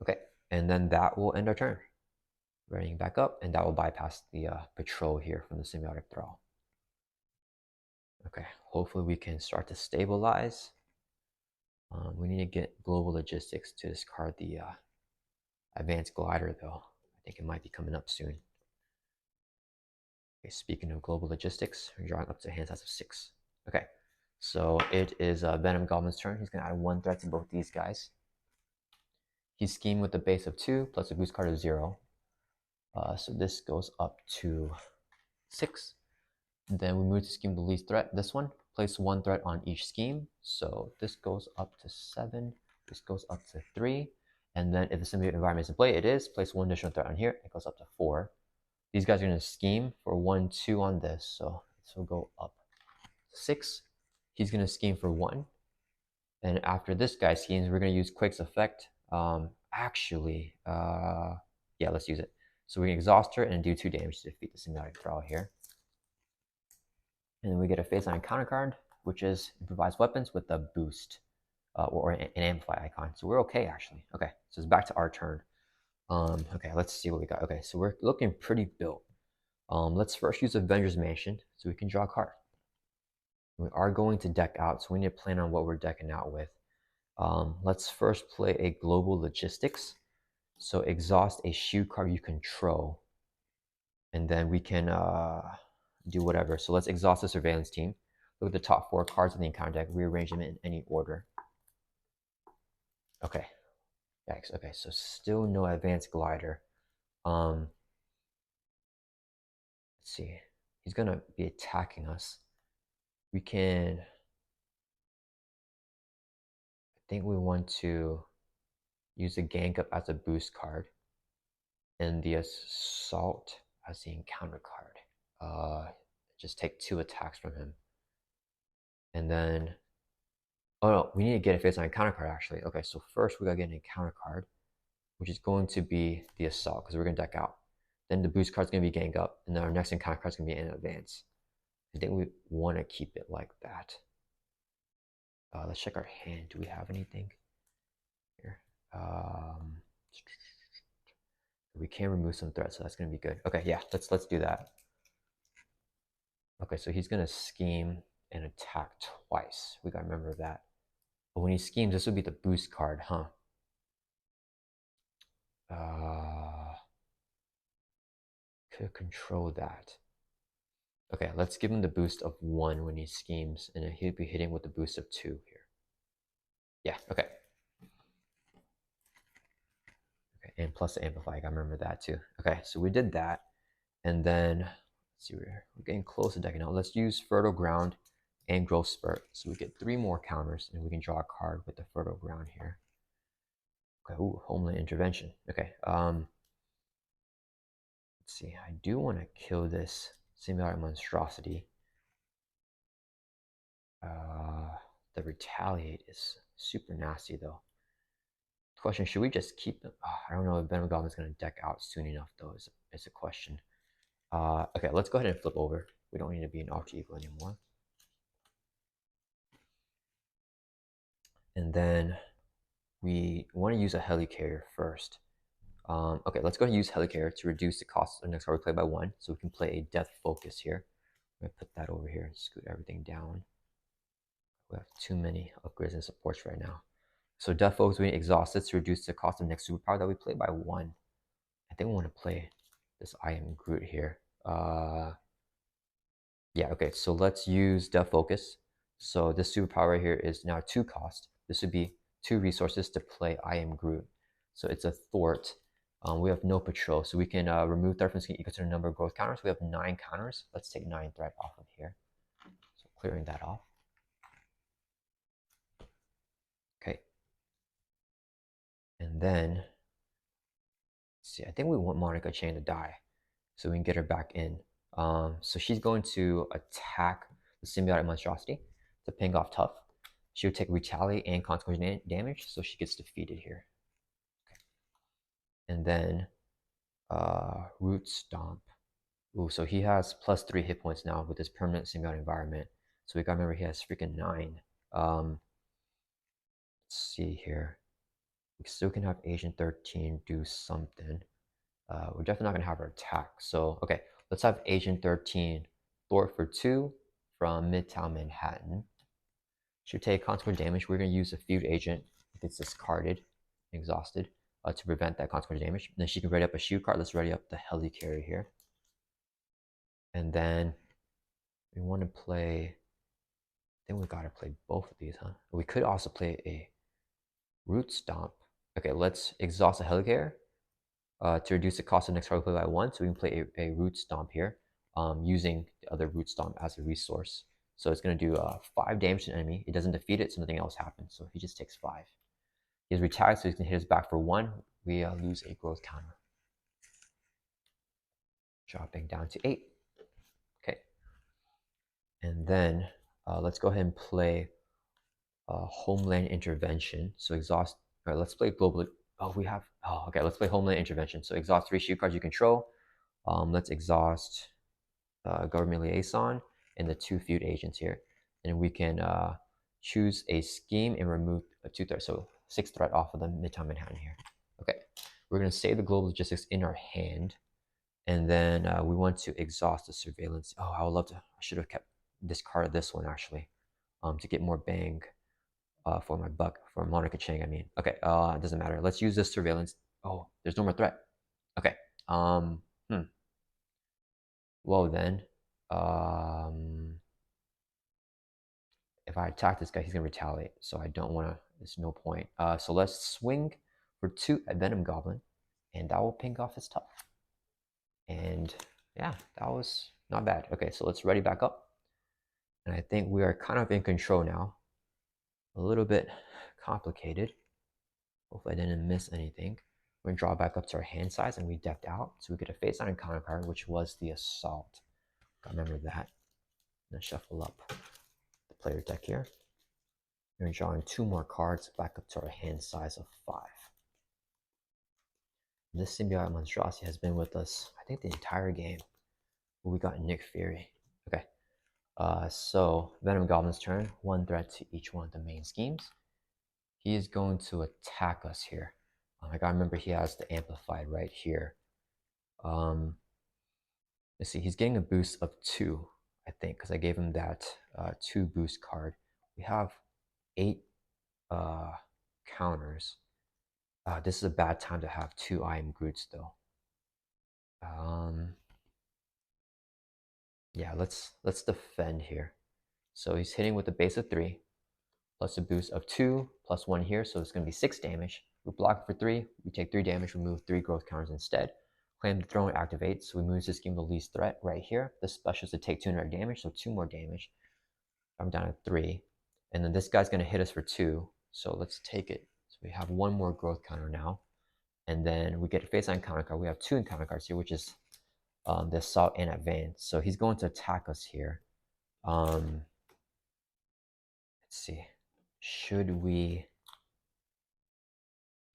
Okay, and then that will end our turn. Readying back up, and that will bypass the patrol here from the Symbiotic Thrall. Okay, hopefully we can start to stabilize. We need to get Global Logistics to discard the Advanced Glider, though. I think it might be coming up soon. Okay, speaking of Global Logistics, we're drawing up to a hand size of 6. Okay, so it is Venom Goblin's turn. He's going to add 1 threat to both these guys. He's schemed with a base of 2 plus a boost card of 0. So this goes up to 6. Then we move to scheme the least threat. This one, place 1 threat on each scheme. So this goes up to 7. This goes up to 3. And then if the symbiote environment is in play, it is. Place 1 additional threat on here. It goes up to 4. These guys are going to scheme for 1, 2 on this. So this will go up 6. He's going to scheme for 1. And after this guy schemes, we're going to use Quake's effect. Yeah, let's use it. So we can exhaust her and do 2 damage to defeat the Symbiotic Thrall here. And then we get a face on counter card, which is improvised weapons with a boost or an amplify icon. So we're okay, actually. Okay, so it's back to our turn. Okay, let's see what we got. Okay, so we're looking pretty built. Let's first use Avengers Mansion so we can draw a card. We are going to deck out, so we need to plan on what we're decking out with. Let's first play a Global Logistics. So exhaust a shield card you control. And then we can do whatever. So let's exhaust the Surveillance Team. Look at the top 4 cards in the encounter deck. Rearrange them in any order. Okay. Yikes. Okay, so still no Advanced Glider. Let's see. He's going to be attacking us. We can... I think we want to use the gank up as a boost card, and the assault as the encounter card. Just take 2 attacks from him. And then, oh no, we need to get a face on encounter card actually. Okay, so first we gotta get an encounter card, which is going to be the assault, because we're gonna deck out. Then the boost card's gonna be gang up, and then our next encounter card's gonna be in advance. I think we want to keep it like that. Let's check our hand. Do we have anything here? We can remove some threats, so that's gonna be good. Okay, yeah, let's do that. Okay, so he's gonna scheme and attack twice. We gotta remember that. But when he schemes, this would be the boost card, huh? Could control that. Okay, let's give him the boost of 1 when he schemes, and then he'll be hitting with the boost of 2 here. Yeah, okay. Okay, and plus the amplify, I gotta remember that too. Okay, so we did that, and then let's see, we're getting close to decking out. Let's use Fertile Ground and Growth Spurt, so we get 3 more counters, and we can draw a card with the Fertile Ground here. Okay, ooh, Homeland Intervention. Okay, let's see. I do want to kill this Symbiotic Monstrosity. The Retaliate is super nasty though. Question: should we just keep them? I don't know if Venom Goblin is going to deck out soon enough though. Is a question. Okay, let's go ahead and flip over. We don't need to be an Alter Ego anymore. And then we want to use a Helicarrier first. Okay, let's go ahead and use Helicarrier to reduce the cost of the next card we play by 1, so we can play a Death Focus here. I'm going to put that over here and scoot everything down. We have too many upgrades and supports right now. So Death Focus, we need Exhausted to reduce the cost of the next superpower that we play by 1. I think we want to play this I Am Groot here. Yeah, okay, so let's use Death Focus. So this superpower right here is now 2 cost. This would be 2 resources to play I Am Groot. So it's a thwart. We have no patrol, so we can remove threat from skin equal to the number of growth counters. We have 9 counters. Let's take 9 threat off of here. So clearing that off. Okay. And then, let's see, I think we want Monica Chain to die, so we can get her back in. So she's going to attack the Symbiotic Monstrosity to ping off Tough. She'll take Retaliate and Consequence damage, so she gets defeated here. Okay. And then Root Stomp. Ooh, so he has plus 3 hit points now with his permanent Symbiotic environment. So we gotta remember he has freaking 9. Let's see here. We still can have Agent 13 do something. We're definitely not gonna have her attack. So okay, let's have Agent 13 thwart for 2 from Midtown Manhattan. She'll take consequence damage. We're gonna use a Feud Agent if it's discarded, exhausted, to prevent that consequence damage. And then she can ready up a shield card. Let's ready up the Helicarrier here. And then we want to play, I think we gotta play both of these, huh? We could also play a Root Stomp. Okay, let's exhaust the Helicarrier to reduce the cost of next card we play by 1. So we can play a Root Stomp here, using the other Root Stomp as a resource. So it's going to do 5 damage to the enemy. It doesn't defeat it, so nothing else happens. So he just takes 5. He's retired, so he can hit us back for 1. We lose a growth counter. Dropping down to 8. Okay. And then let's go ahead and play Homeland Intervention. So exhaust. All right, let's play Global. Oh, we have. Oh, okay. Let's play Homeland Intervention. So exhaust 3 shield cards you control. Let's exhaust Government Liaison and the 2 Feud Agents here. And we can choose a scheme and remove a 2 threat. So 6 threat off of the Midtown Manhattan here. Okay. We're going to save the Global Logistics in our hand. And then we want to exhaust the Surveillance. Oh, I would love to. I should have discarded this one actually, to get more bang for my buck, for Monica Chang, I mean. Okay, it doesn't matter. Let's use this Surveillance. Oh, there's no more threat. Okay. Well then, if I attack this guy, he's gonna retaliate. So I don't wanna, there's no point. So let's swing for 2 at Venom Goblin, and that will ping off his Tough. And yeah, that was not bad. Okay, so let's ready back up. And I think we are kind of in control now. A little bit complicated. Hopefully I didn't miss anything. We're gonna draw back up to our hand size and we decked out. So we get a face on encounter card, which was the Assault. Gotta remember that. Then shuffle up the player deck here. We're drawing 2 more cards back up to our hand size of 5. This symbiotic monstrosity has been with us, I think, the entire game. We got Nick Fury. Okay. So Venom Goblin's turn. 1 threat to each one of the main schemes. He is going to attack us here. I gotta remember he has the amplified right here. Let's see, he's getting a boost of 2, I think, because I gave him that 2 boost card. We have 8 counters. This is a bad time to have 2 I am Groots though. Yeah, let's defend here. So he's hitting with a base of 3, plus a boost of 2, plus 1 here, so it's going to be 6 damage. We block for 3, we take 3 damage, we move 3 growth counters instead. Claim the throne activates, so we move this scheme to least threat right here. The special is to take 2 indirect damage, so 2 more damage. I'm down to 3. And then this guy's going to hit us for 2, so let's take it. So we have 1 more growth counter now. And then we get a face on counter card. We have 2 encounter cards here, which is the Assault and Advance. So he's going to attack us here. Let's see. Should we...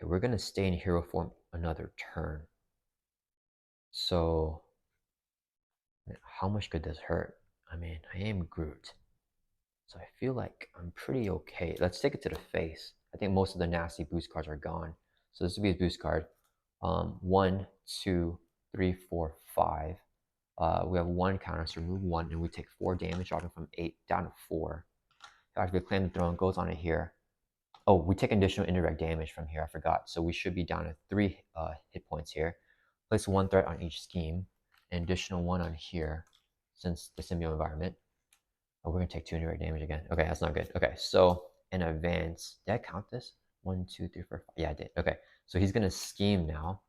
Okay, we're going to stay in hero form another turn. So how much could this hurt? I mean, I am Groot. So I feel like I'm pretty okay. Let's take it to the face. I think most of the nasty boost cards are gone. So this would be a boost card. 1, 2, 3, 4, 5. We have 1 counter, so remove 1, and we take 4 damage, dropping from 8 down to 4. After we claim the throne, goes on to here. Oh, we take additional indirect damage from here, I forgot. So we should be down to 3 hit points here. Place 1 threat on each scheme, an additional 1 on here, since the symbiote environment. Oh, we're gonna take 2 indirect damage again. Okay, that's not good. Okay, so in advance, did I count this? 1, 2, 3, 4, 5. Yeah, I did. Okay, so he's gonna scheme now.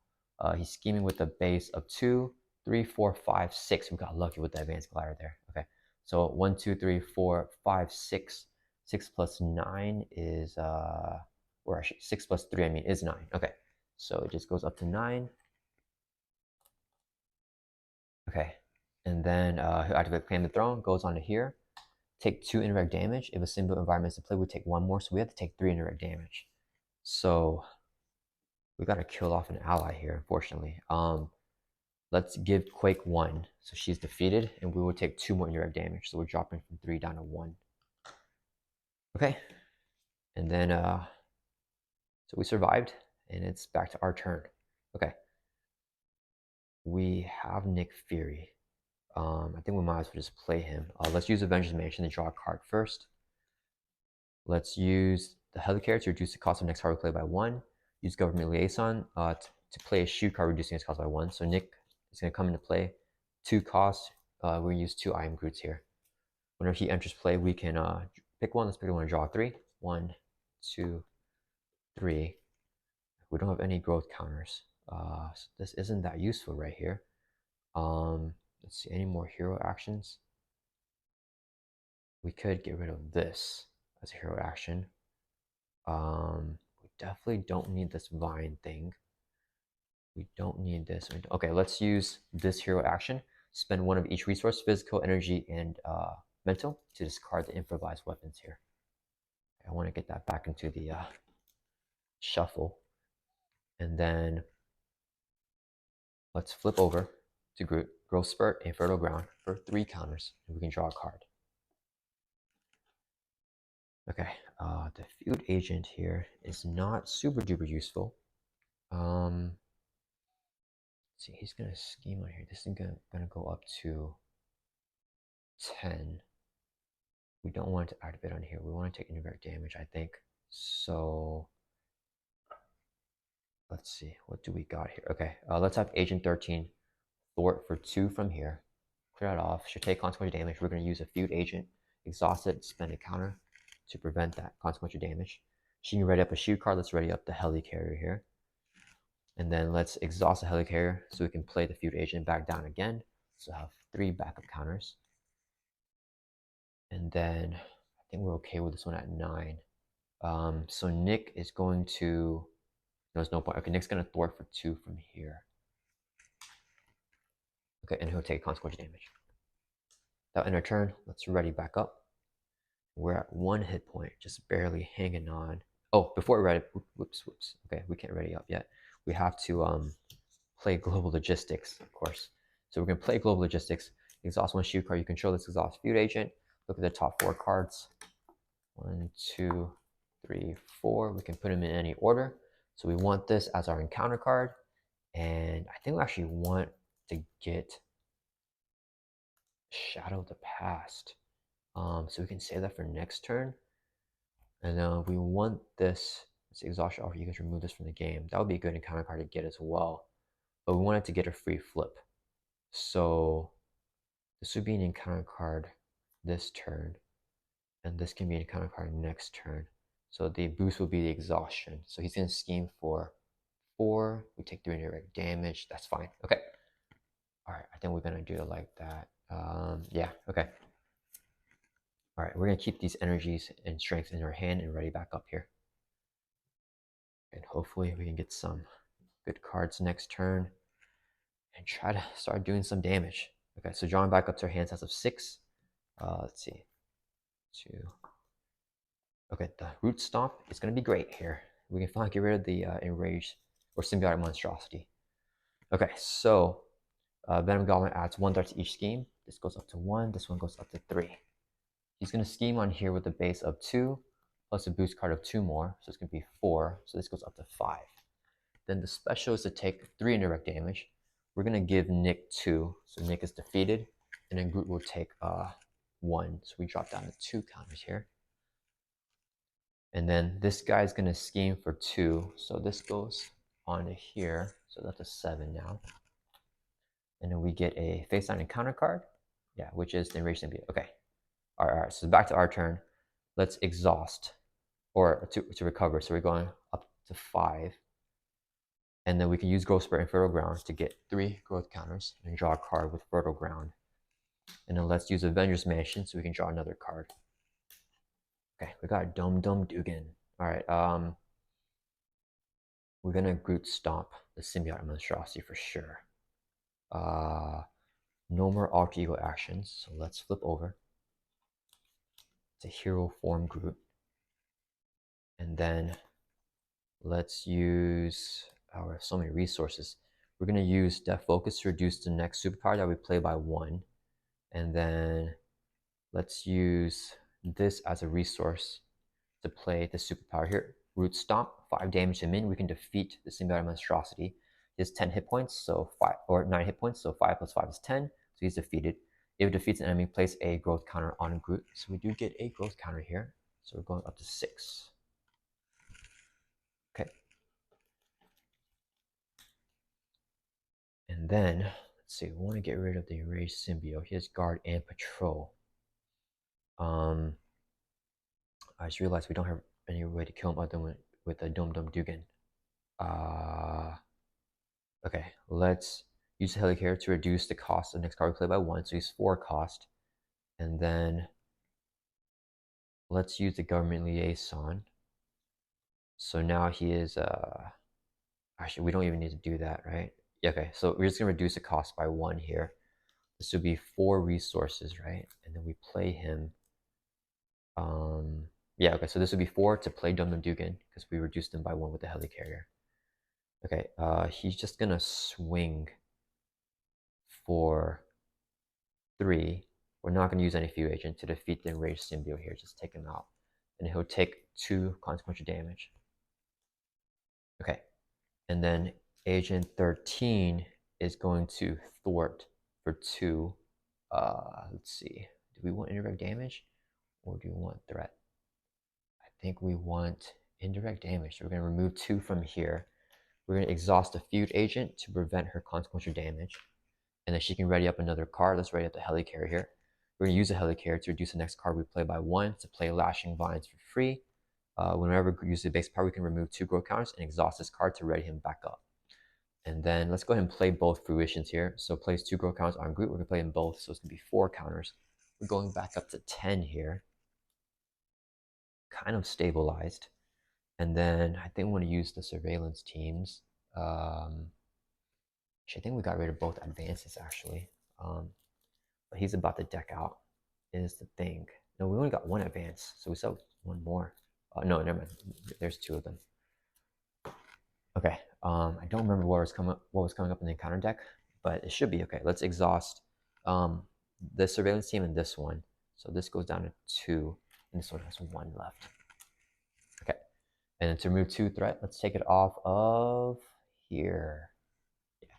He's scheming with a base of 2, 3, 4, 5, 6. We got lucky with the advanced glider there. Okay, so 1, 2, 3, 4, 5, 6. 6 plus 9 is or actually 6 plus 3, I mean, is 9. Okay, so it just goes up to 9. Okay, and then he'll activate Claim the Throne, goes on to here. Take 2 indirect damage. If a symbiote environment is in play, we take 1 more, so we have to take 3 indirect damage. So we gotta kill off an ally here, unfortunately. Let's give Quake 1, so she's defeated, and we will take 2 more indirect damage. So we're dropping from 3 down to 1. Okay, and then so we survived, and it's back to our turn. Okay, we have Nick Fury. I think we might as well just play him. Let's use Avengers Mansion to draw a card first. Let's use the Helicarrier to reduce the cost of next card we play by 1. Use Government Liaison to play a S.H.I.E.L.D. card, reducing its cost by 1. So Nick is going to come into play. 2 costs. We're going to use 2 I am Groots here. Whenever he enters play, we can pick one. Let's pick one and draw 3. 1, 2, 3. We don't have any growth counters. So this isn't that useful right here. Let's see, any more hero actions? We could get rid of this as a hero action. We definitely don't need this vine thing. We don't need this. Okay, let's use this hero action. Spend 1 of each resource, physical, energy, and mental, to discard the improvised weapons here. I want to get that back into the shuffle. And then let's flip over to Groot, Growth Spurt, and Fertile Ground for 3 counters, and we can draw a card. Okay, the Feud Agent here is not super duper useful. See, he's gonna scheme on here. This is gonna go up to 10. We don't want to activate on here. We want to take indirect damage, I think. So let's see, what do we got here? Okay, let's have Agent 13 thwart for 2 from here. Clear it off. Should take consequential damage. We're gonna use a Feud Agent, exhaust it, spend a counter to prevent that consequential damage. She can ready up a S.H.I.E.L.D. card. Let's ready up the Helicarrier here. And then let's exhaust the Helicarrier so we can play the Feud Agent back down again. So have 3 backup counters. And then I think we're okay with this one at 9. So Nick is going to There's no point. Okay, Nick's gonna thwart for 2 from here. Okay, and he'll take consequential damage. That end our turn. Let's ready back up. We're at 1 hit point, just barely hanging on. Oh, before we ready, whoops. Okay, we can't ready up yet. We have to play global logistics, of course. So we're gonna play global logistics. Exhaust 1 shield card. You control this exhaust feud agent. Look at the top 4 cards. 1, 2, 3, 4. We can put them in any order. So we want this as our encounter card. And I think we actually want to get Shadow of the Past. So we can save that for next turn. And we want this. Let's see, exhaustion offer. You can remove this from the game. That would be a good encounter card to get as well. But we want it to get a free flip. So this would be an encounter card this turn. And this can be an encounter card next turn. So the boost will be the exhaustion. So he's going to scheme for 4. We take 3 indirect damage. That's fine. Okay. All right. I think we're going to do it like that. Yeah. Okay. All right. We're going to keep these energies and strengths in our hand and ready back up here. And hopefully we can get some good cards next turn and try to start doing some damage. Okay. So drawing back up to our hands as of 6. Let's see. 2. Okay, the Root Stomp is going to be great here. We can finally get rid of the Enraged or Symbiotic Monstrosity. Okay, so Venom Goblin adds 1 dart to each scheme. This goes up to 1, this one goes up to 3. He's going to scheme on here with a base of 2, plus a boost card of 2 more, so it's going to be 4, so this goes up to 5. Then the special is to take 3 indirect damage. We're going to give Nick 2, so Nick is defeated, and then Groot will take 1, so we drop down to 2 counters here. And then this guy's going to scheme for 2. So this goes on to here. So that's a 7 now. And then we get a face down encounter card. Yeah, which is the Enraged Symbiote. Okay. All right. So back to our turn. Let's exhaust or to recover. So we're going up to 5. And then we can use Growth Spurt and Fertile Ground to get 3 growth counters and draw a card with Fertile Ground. And then let's use Avengers Mansion so we can draw another card. Okay, we got Dum Dum Dugan. All right, we're gonna Groot Stomp the Symbiotic Monstrosity for sure. No more alter ego actions, so let's flip over. It's a hero form Groot. And then let's use our so many resources. We're gonna use Death Focus to reduce the next superpower that we play by 1. And then let's use this as a resource to play the superpower here. Root Stomp, 5 damage to min. We can defeat the Symbiotic Monstrosity. He has 10 hit points, so 5 or 9 hit points, so 5 plus 5 is 10. So he's defeated. If it defeats an enemy, place a growth counter on Groot. So we do get a growth counter here. So we're going up to 6. Okay. And then let's see, we want to get rid of the Enraged Symbiote. He has guard and patrol. I just realized we don't have any way to kill him other than with a Dum Dum Dugan. Okay, let's use the Helicarrier to reduce the cost of the next card we play by 1, so he's 4 cost. And then let's use the Government Liaison. So now he is, actually we don't even need to do that, right? Yeah, okay, so we're just gonna reduce the cost by 1 here. This would be 4 resources, right? And then we play him. Yeah, okay, so this would be 4 to play Dum Dum Dugan, because we reduced him by 1 with the Helicarrier. Okay, he's just gonna swing for 3. We're not gonna use any feud agent to defeat the Enraged Symbiote here, just take him out. And he'll take 2 consequential damage. Okay, and then Agent 13 is going to thwart for 2. Let's see, do we want indirect damage or do we want threat? I think we want indirect damage. So we're gonna remove 2 from here. We're gonna exhaust a feud agent to prevent her consequential damage. And then she can ready up another card. Let's ready up the Helicarrier here. We're gonna use the Helicarrier to reduce the next card we play by 1 to play Lashing Vines for free. Whenever we use the base power, we can remove 2 growth counters and exhaust this card to ready him back up. And then let's go ahead and play both fruitions here. So place 2 growth counters on Groot. We're gonna play them both, so it's gonna be 4 counters. We're going back up to 10 here. Kind of stabilized. And then I think we want to use the surveillance teams. I think we got rid of both advances actually. But he's about to deck out, is the thing. No, we only got one advance, so we still have one more. No, never mind. There's two of them. Okay. I don't remember what was coming up in the encounter deck, but it should be okay. Let's exhaust the surveillance team and this one. So this goes down to 2, and this one has 1 left. Okay. And then to remove 2 threat, let's take it off of here. Yeah.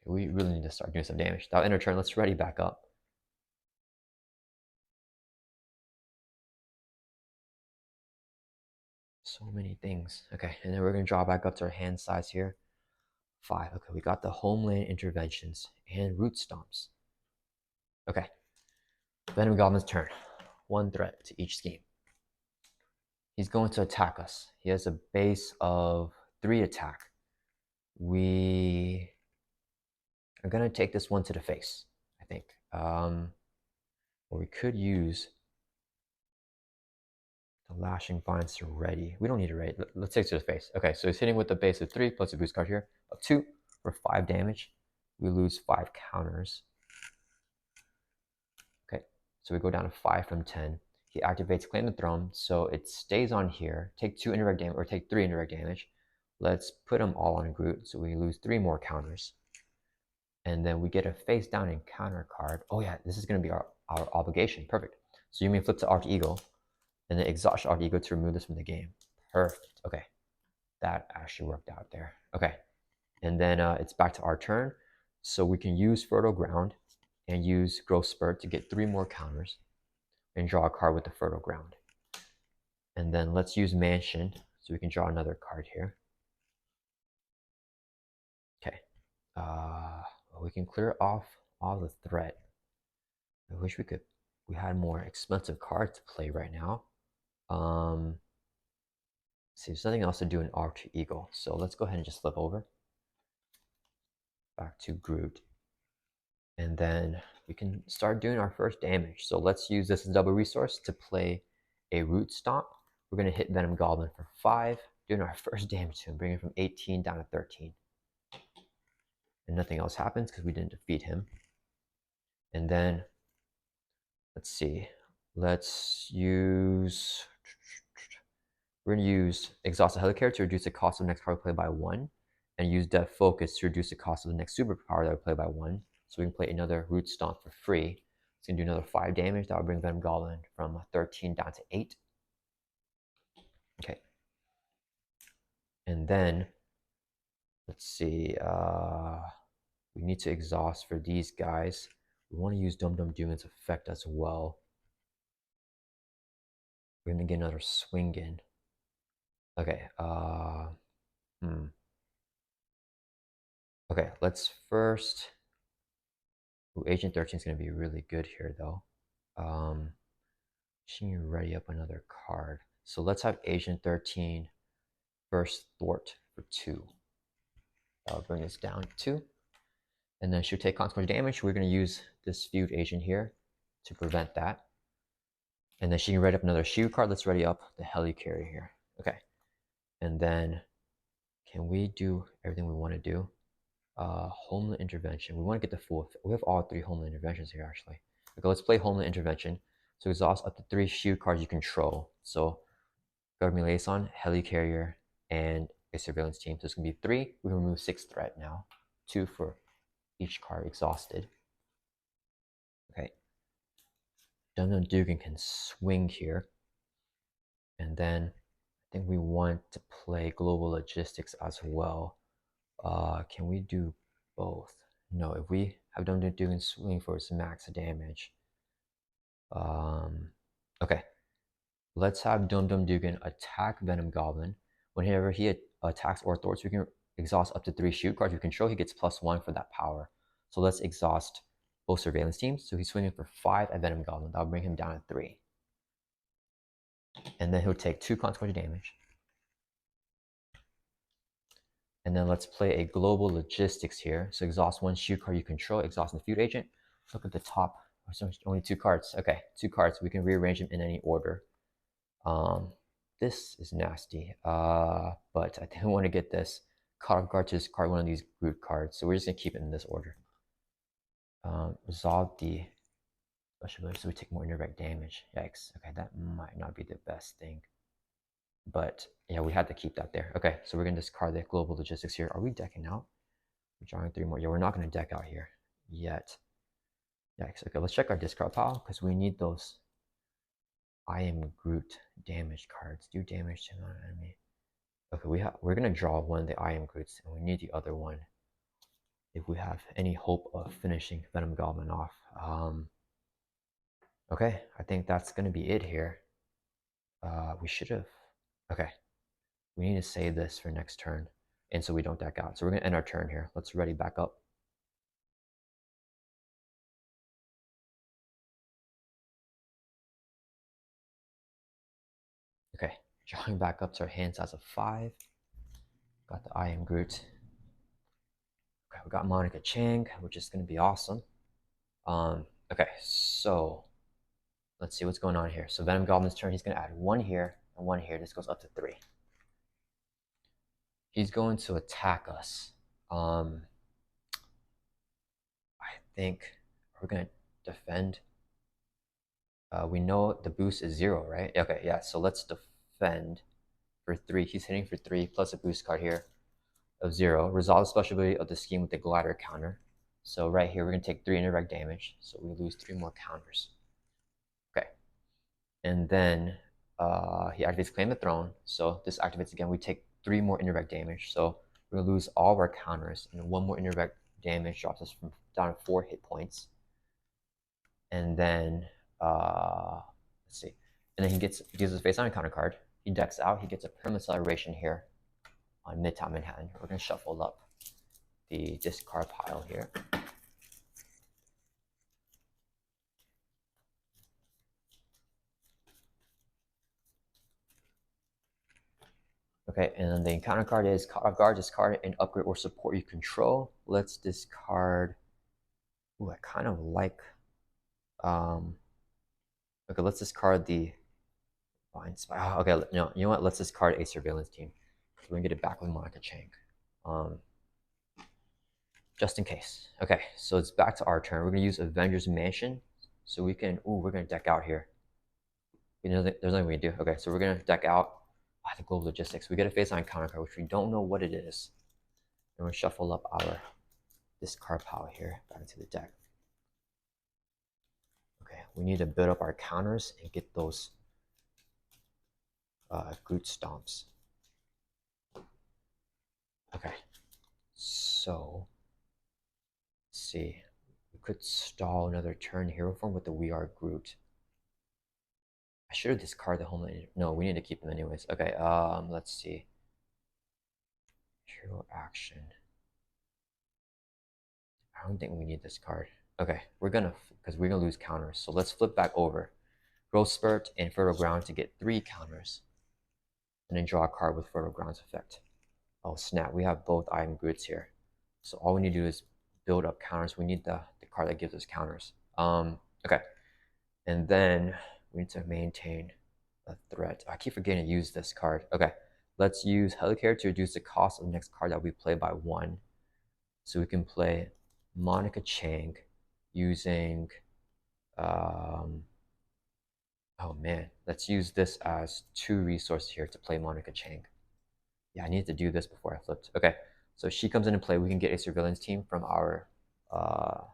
Okay, we really need to start doing some damage. That'll end our turn. Let's ready back up. So many things. Okay, and then we're going to draw back up to our hand size here. 5. Okay, we got the homeland interventions and root stomps. Okay, Venom Goblin's turn. 1 threat to each scheme. He's going to attack us. He has a base of 3 attack. We are going to take this one to the face, I think. Or we could use the Lashing Vines to ready. We don't need to ready. Let's take it to the face. Okay, so he's hitting with the base of 3 plus a boost card here of 2 for 5 damage. We lose 5 counters. Okay, so we go down to 5 from 10. He activates Claim the Throne, so it stays on here. Take 2 indirect damage, or take 3 indirect damage. Let's put them all on Groot, so we lose 3 more counters. And then we get a face down encounter card. Oh yeah, this is going to be our obligation. Perfect. So you may flip to Arch Eagle, and then exhaust Arch Eagle to remove this from the game. Perfect. Okay, that actually worked out there. Okay, and then it's back to our turn. So we can use Fertile Ground and use Growth Spurt to get 3 more counters and draw a card with the Fertile Ground. And then let's use Mansion so we can draw another card here. Okay. We can clear off all the threat. I wish we had more expensive cards to play right now. See, there's nothing else to do in Arch Eagle. So let's go ahead and just flip over. Back to Groot. And then we can start doing our first damage. So let's use this as double resource to play a Root Stomp. We're going to hit Venom Goblin for 5, doing our first damage to him, bringing it from 18 down to 13. And nothing else happens because we didn't defeat him. And then, let's see, we're going to use Exhaust the Helicarrier to reduce the cost of the next card played by 1, and use Death Focus to reduce the cost of the next superpower that we play by 1. So we can play another Root Stomp for free. It's going to do another 5 damage. That will bring Venom Goblin from 13 down to 8. Okay. And then, let's see, we need to exhaust for these guys. We want to use Dum Dum Dugan's effect as well. We're going to get another swing in. Okay, Okay, let's first... Ooh, Agent 13 is going to be really good here, though. She can ready up another card. So let's have Agent 13 first thwart for 2. I'll bring this down to 2. And then she'll take consequential damage. We're going to use this Feud Agent here to prevent that. And then she can ready up another shield card. Let's ready up the Helicarrier here. Okay. And then, can we do everything we want to do? Homeland Intervention. We want to get the full... We have all 3 Homeland Interventions here, actually. Okay, let's play Homeland Intervention. So exhaust up to 3 shield cards you control. So, Government Liaison, Helicarrier, and a Surveillance Team. So it's going to be 3. We can remove 6 threat now. 2 for each card exhausted. Okay. Dum Dum Dugan can swing here. And then I think we want to play Global Logistics as well. Can we do both? No, if we have Dum Dum Dugan swing for its max damage. Okay. Let's have Dum Dum Dugan attack Venom Goblin. Whenever he attacks or thwarts, we can exhaust up to 3 shield cards we control. He gets +1 for that power. So let's exhaust both surveillance teams. So he's swinging for 5 at Venom Goblin. That'll bring him down to 3. And then he'll take 2 consequential damage. And then let's play a Global Logistics here. So exhaust 1 shield card you control, exhaust the Feud Agent. Look at the top. There's only 2 cards. Okay, 2 cards. We can rearrange them in any order. this is nasty. But I didn't want to get this. Caught off guard to discard one of these Groot cards, so we're just gonna keep it in this order. Resolve the special ability so we take more indirect damage. Yikes. Okay, that might not be the best thing. But yeah, we had to keep that there. Okay, so we're gonna discard the global logistics here. Are we decking out? We're drawing 3 more. Yeah, we're not gonna deck out here yet. Yikes. Okay, let's check our discard pile because we need those I am Groot damage cards. Do damage to an enemy. Okay, we're gonna draw one of the I am Groots, and we need the other one if we have any hope of finishing Venom Goblin off. Okay, I think that's gonna be it here. We should have. Okay, we need to save this for next turn, and so we don't deck out. So we're gonna end our turn here. Let's ready back up. Okay, drawing back up to our hand size of 5. Got the I am Groot. Okay, we got Monica Chang, which is gonna be awesome. Okay, so let's see what's going on here. So Venom Goblin's turn, he's gonna add 1 here and 1 here. This goes up to 3. He's going to attack us. I think we're gonna defend. We know the boost is 0, right? Okay, yeah, so let's defend for 3. He's hitting for 3 plus a boost card here of 0. Resolve the special ability of the scheme with the glider counter. So right here, we're gonna take 3 indirect damage. So we lose 3 more counters. Okay. And then he activates Claim the Throne. So this activates again. We take 3 more indirect damage. So we're gonna lose all of our counters, and 1 more indirect damage drops us from down to 4 hit points. And then let's see. And then he gives us face on a counter card. He decks out. He gets a permanent acceleration here on Midtown Manhattan. We're gonna shuffle up the discard pile here. Okay, and then the encounter card is caught off guard, discard and upgrade or support you control. Let's discard. Ooh, I kind of like. Okay, let's discard the Blind Spy. Okay, no, you know what? Let's discard a surveillance team. So we're gonna get it back with Monica Chang. Just in case. Okay, so it's back to our turn. We're gonna use Avengers Mansion, so we can. Ooh, we're gonna deck out here. There's nothing we can do. Okay, so we're gonna deck out the global logistics. We get a face on counter card, which we don't know what it is. And we'll shuffle up our discard pile here back into the deck. Okay, we need to build up our counters and get those Groot stomps. Okay, so let's see. We could stall another turn hero form with the We Are Groot. I should have discarded the homeland. No, we need to keep them anyways. Okay, let's see. Hero action. I don't think we need this card. Okay, because we're gonna lose counters. So let's flip back over. Growth Spurt and Fertile Ground to get 3 counters. And then draw a card with Fertile Ground's effect. Oh snap, we have both I am Groots here. So all we need to do is build up counters. We need the card that gives us counters. Okay. And then we need to maintain a threat. I keep forgetting to use this card. Okay. Let's use Helicarrier to reduce the cost of the next card that we play by 1. So we can play Monica Chang using oh man, let's use this as 2 resources here to play Monica Chang. Yeah, I need to do this before I flipped. Okay, so she comes into play. We can get a surveillance team from our oh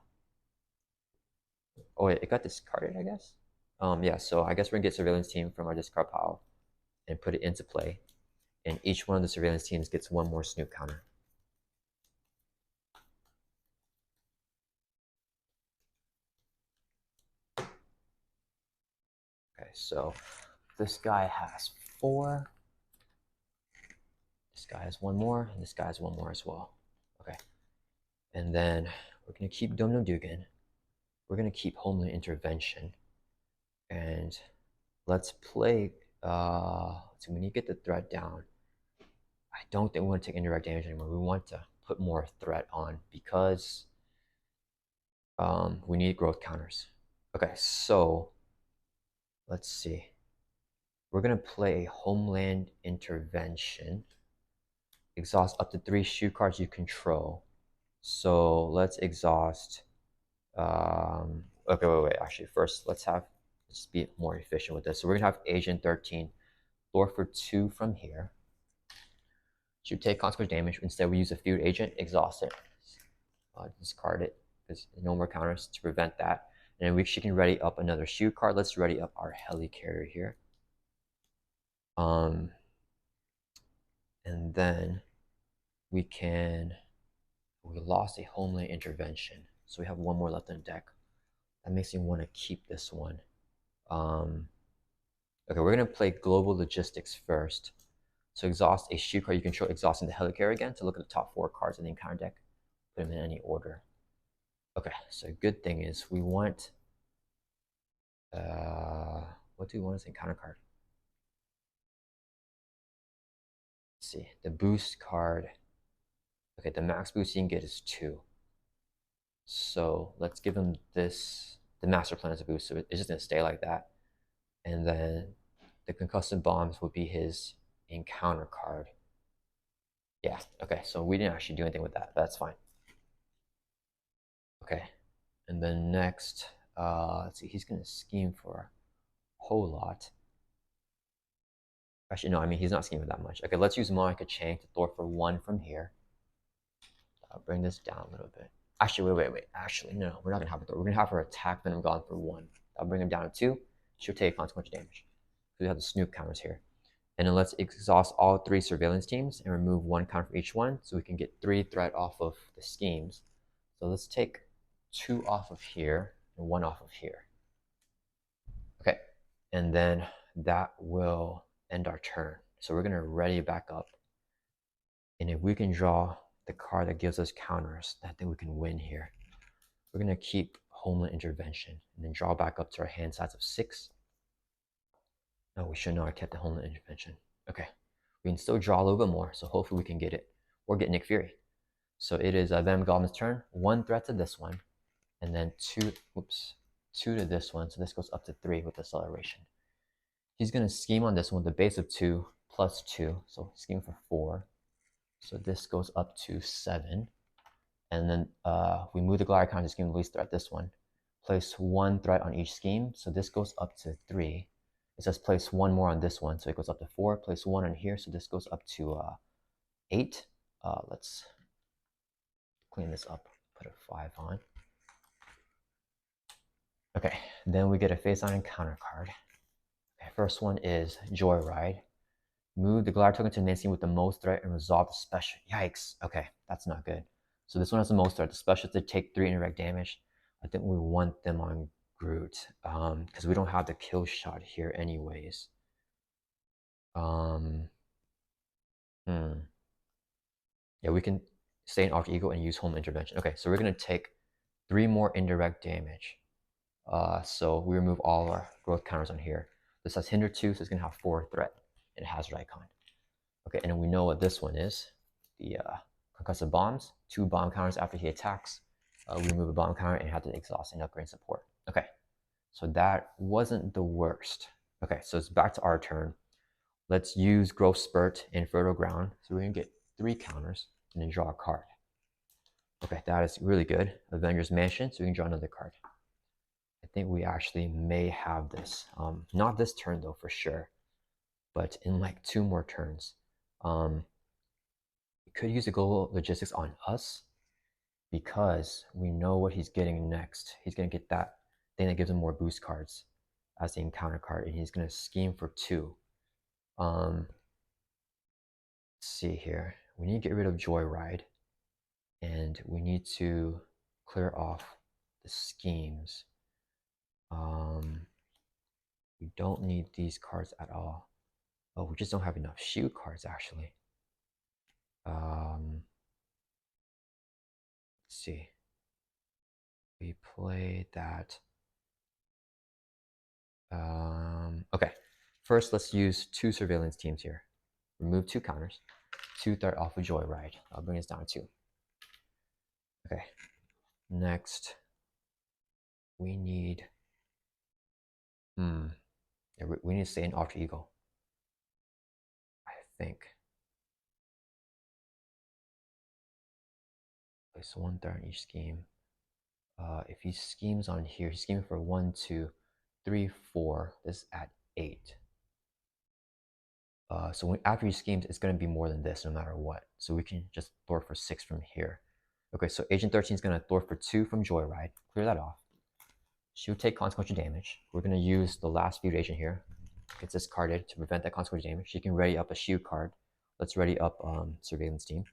wait, it got discarded, I guess. Yeah, so I guess we're gonna get surveillance team from our discard pile and put it into play. And each one of the surveillance teams gets 1 more Snoop counter. Okay, so this guy has 4. This guy has 1 more, and this guy has 1 more as well. Okay, and then we're gonna keep Dum Dugan. We're gonna keep Homeland Intervention, and let's play. So when you get the threat down, I don't think we want to take indirect damage anymore. We want to put more threat on because we need growth counters. Okay, so let's see. We're going to play a Homeland Intervention. Exhaust up to 3 S.H.I.E.L.D cards you control. So let's exhaust. Okay, wait. Actually, first let's be more efficient with this. So we're gonna have Agent 13, Thwart for 2 from here. Should take consequence damage. Instead, we use a field agent, exhaust it, discard it because no more counters to prevent that. And then she can ready up another S.H.I.E.L.D card. Let's ready up our helicarrier here. And then we lost a Homeland Intervention, so we have one more left in the deck. That makes me want to keep this one. Okay, we're gonna play Global Logistics first. So exhaust a S.H.I.E.L.D card you control, exhausting the helicarrier again to look at the top 4 cards in the encounter deck. Put them in any order. Okay, so good thing is we want what do we want as an encounter card? Let's see, the boost card. Okay, the max boost you can get is 2. So let's give him this. The master plan as a boost, so it's just gonna stay like that. And then the concussive bombs would be his encounter card. Yeah, okay, so we didn't actually do anything with that. That's fine. Okay, and then next, let's see, he's gonna scheme for a whole lot. Actually, no, I mean, he's not scheming that much. Okay, let's use Monica Chang to thwart for 1 from here. I'll bring this down a little bit. Actually, wait. Actually, no, we're not gonna have it. We're gonna have her attack Venom Goblin for 1. I'll bring him down to 2. She'll take consequential damage. We have the snoop counters here. And then let's exhaust all 3 surveillance teams and remove 1 counter for each one so we can get 3 threat off of the schemes. So let's take 2 off of here and 1 off of here. Okay, and then that will end our turn. So we're gonna ready back up. And if we can draw the card that gives us counters, I think we can win here. We're gonna keep Homeland Intervention and then draw back up to our hand size of 6. No, we should not have kept the Homeland Intervention. Okay, we can still draw a little bit more, so hopefully we can get it or get Nick Fury. So it is Venom Goblin's turn. 1 threat to this one, and then 2 to this one. So this goes up to 3 with acceleration. He's gonna scheme on this one with the base of 2 plus 2, so scheme for 4. So this goes up to 7. And then we move the glider counter to scheme release threat this one. Place 1 threat on each scheme, so this goes up to 3. It says place 1 more on this one, so it goes up to 4. Place 1 on here, so this goes up to 8. Let's clean this up, put a 5 on. Okay, then we get a face on encounter card. Okay, first one is Joyride. Move the glider token to the main scene with the most threat and resolve the special. Yikes. Okay, that's not good. So this one has the most threat. The special to take 3 indirect damage. I think we want them on Groot because we don't have the kill shot here anyways. Yeah, we can stay in Alter Ego and use Home Intervention. Okay, so we're going to take 3 more indirect damage. So we remove all our growth counters on here. This has Hinder 2, so it's going to have 4 threat and Hazard Icon. Okay, and then we know what this one is. The concussive bombs, 2 bomb counters after he attacks. We remove a bomb counter and have to exhaust and upgrade support. Okay, so that wasn't the worst. Okay, so it's back to our turn. Let's use Growth Spurt and Fertile Ground. So we're gonna get 3 counters and then draw a card. Okay, that is really good. Avengers Mansion, so we can draw another card. I think we actually may have this. Not this turn though, for sure, but in like 2 more turns. We could use the global logistics on us because we know what he's getting next. He's going to get that thing that gives him more boost cards as the encounter card, and he's going to scheme for 2. Let's see here. We need to get rid of Joyride, and we need to clear off the schemes. We don't need these cards at all. Oh, we just don't have enough S.H.I.E.L.D cards, actually. Let's see. We play that. Okay. First, let's use 2 surveillance teams here. Remove 2 counters. 2 threat off of Joyride. I'll bring us down to 2. Okay. Next, we need. Yeah, we need to stay in Alter Ego. think. Place 1/3 on each scheme. If he schemes on here, he's scheming for 1, 2, 3, 4. This is at 8. So after he schemes, it's going to be more than this no matter what. So we can just thwart for 6 from here. Okay, so Agent 13 is going to thwart for 2 from Joyride. Clear that off. She would take consequential damage. We're going to use the last feud agent here. Gets discarded to prevent that consequential damage. She can ready up a S.H.I.E.L.D card. Let's ready up Surveillance Team.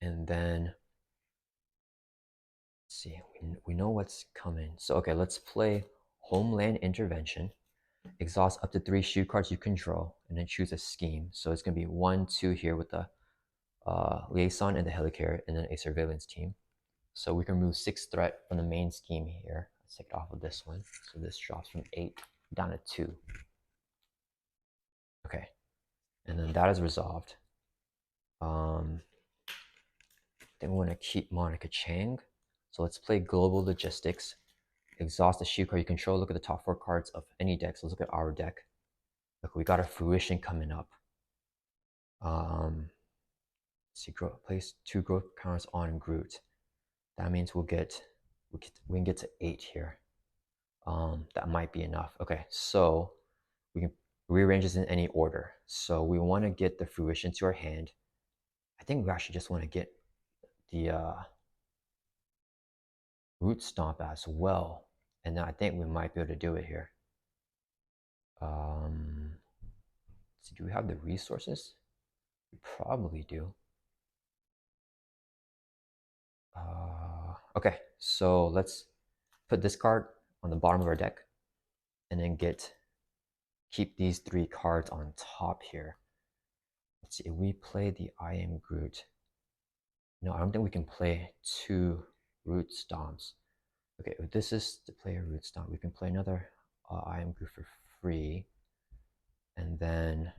And then, let's see, we know what's coming. So, okay, let's play Homeland Intervention. Exhaust up to 3 S.H.I.E.L.D cards you control, and then choose a scheme. So it's going to be 1, 2 here with the Liaison and the Helicarrier, and then a Surveillance Team. So we can remove 6 threat from the main scheme here. Let's take it off of this one. So this drops from 8 down to 2. Okay, and then that is resolved. Then we want to keep Monica Chang. So let's play Global Logistics. Exhaust the S.H.I.E.L.D card you control. Look at the top 4 cards of any deck. So let's look at our deck. Look, we got a Fruition coming up. Let's see, place 2 growth counters on Groot. That means we can get to 8 here. That might be enough. Okay, so we can rearrange this in any order. So we want to get the Fruition to our hand. I think we actually just want to get the Root Stomp as well. And then I think we might be able to do it here. So do we have the resources? We probably do. Okay, so let's put this card on the bottom of our deck and then keep these 3 cards on top here. Let's see, if we play the I Am Groot. No, I don't think we can play 2 Root Stomps. Okay, if this is to play a Root Stomp, we can play another I Am Groot for free. And then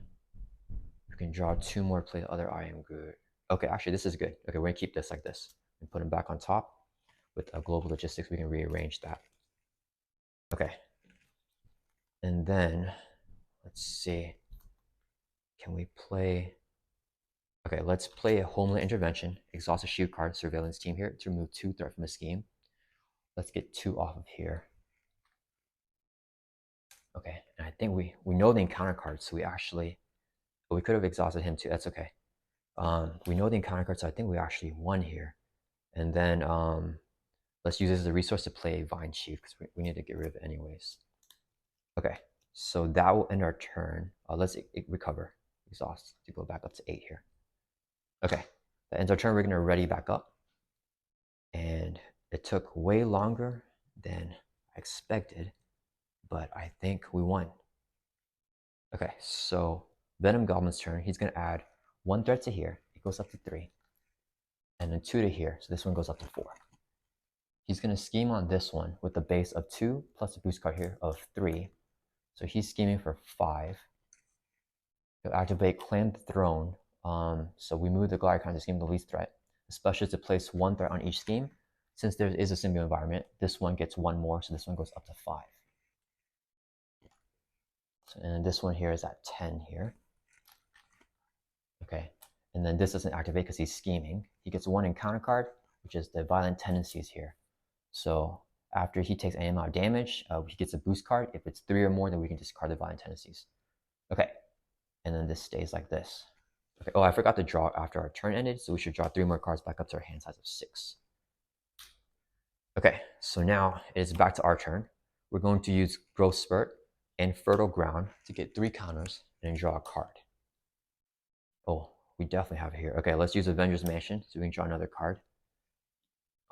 we can draw 2 more, play the other I Am Groot. Okay, actually, this is good. Okay, we're going to keep this like this and put them back on top. With Global Logistics, we can rearrange that. Okay. And then, let's see. Can we play... Okay, let's play a Homeland Intervention. Exhaust a S.H.I.E.L.D card, Surveillance Team here to remove 2 threat from the scheme. Let's get 2 off of here. Okay, and I think we know the encounter card, so we could have exhausted him too. That's okay. We know the encounter card, so I think we actually won here. And then let's use this as a resource to play Vine Chief because we need to get rid of it anyways. Okay, so that will end our turn. Let's recover, exhaust to go back up to 8 here. Okay, that ends our turn. We're gonna ready back up, and it took way longer than I expected, but I think we won. Okay, so Venom Goblin's turn. He's gonna add 1 threat to here. It goes up to 3, and then 2 to here. So this one goes up to 4. He's gonna scheme on this one with the base of 2 plus a boost card here of 3. So he's scheming for 5. He'll activate Claim the Throne. So we move the glider count to scheme the least threat, especially to place 1 threat on each scheme. Since there is a symbiote environment, this one gets 1 more, so this one goes up to 5. So, and this one here is at 10 here. Okay, and then this doesn't activate because he's scheming. He gets 1 encounter card, which is the Violent Tendencies here. So after he takes any amount of damage, he gets a boost card. If it's 3 or more, then we can discard the Violent Tendencies. Okay, and then this stays like this. Okay. Oh, I forgot to draw after our turn ended, so we should draw 3 more cards back up to our hand size of 6. Okay, so now it is back to our turn. We're going to use Growth Spurt and Fertile Ground to get 3 counters and then draw a card. Oh, we definitely have it here. Okay, let's use Avengers Mansion so we can draw another card.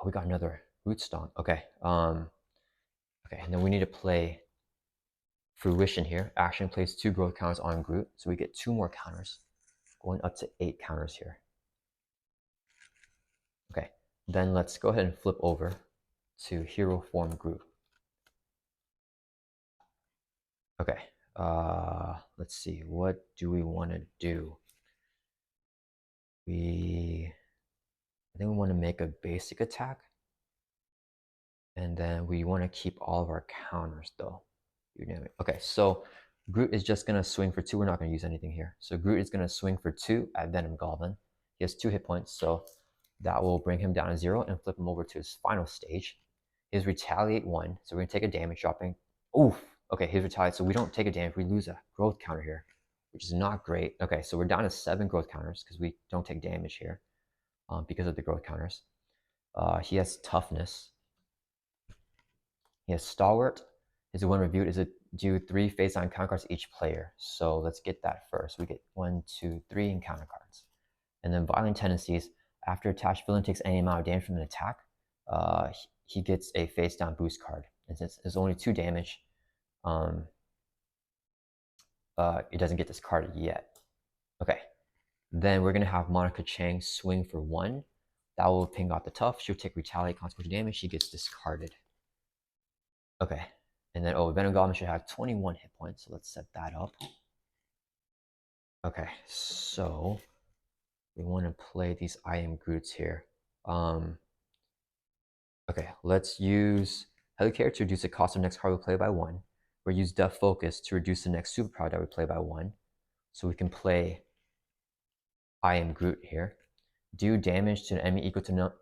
Oh, we got another Root Stomp. Okay, okay, and then we need to play Fruition here. Action plays 2 growth counters on Groot, so we get 2 more counters, going up to 8 counters here. Okay, then let's go ahead and flip over to Hero Form Groot. Okay, let's see, what do we want to do? I think we want to make a basic attack, and then we want to keep all of our counters though. Okay, so Groot is just going to swing for 2. We're not going to use anything here. So Groot is going to swing for 2 at Venom Goblin. He has 2 hit points, so that will bring him down to 0 and flip him over to his final stage. His Retaliate 1, so we're going to take a damage dropping. Oof! Okay, his Retaliate, so we don't take a damage. We lose a growth counter here, which is not great. Okay, so we're down to 7 growth counters because we don't take damage here because of the growth counters. He has Toughness. He has Stalwart. His one reviewed is a do 3 face-on counter cards each player. So let's get that first. We get 1, 2, 3 encounter cards. And then Violent Tendencies. After attached villain takes any amount of damage from an attack, he gets a face-down boost card. And since there's only 2 damage, it doesn't get discarded yet. Okay. Then we're going to have Monica Chang swing for 1. That will ping out the Tough. She'll take Retaliate consequential damage. She gets discarded. Okay. And then, Venom Goblin should have 21 hit points. So let's set that up. Okay. So we want to play these I Am Groots here. Okay. Let's use Helicarrier to reduce the cost of next card we play by 1. We'll use Death Focus to reduce the next superpower that we play by 1. So we can play I Am Groot here. Do damage to an enemy equal to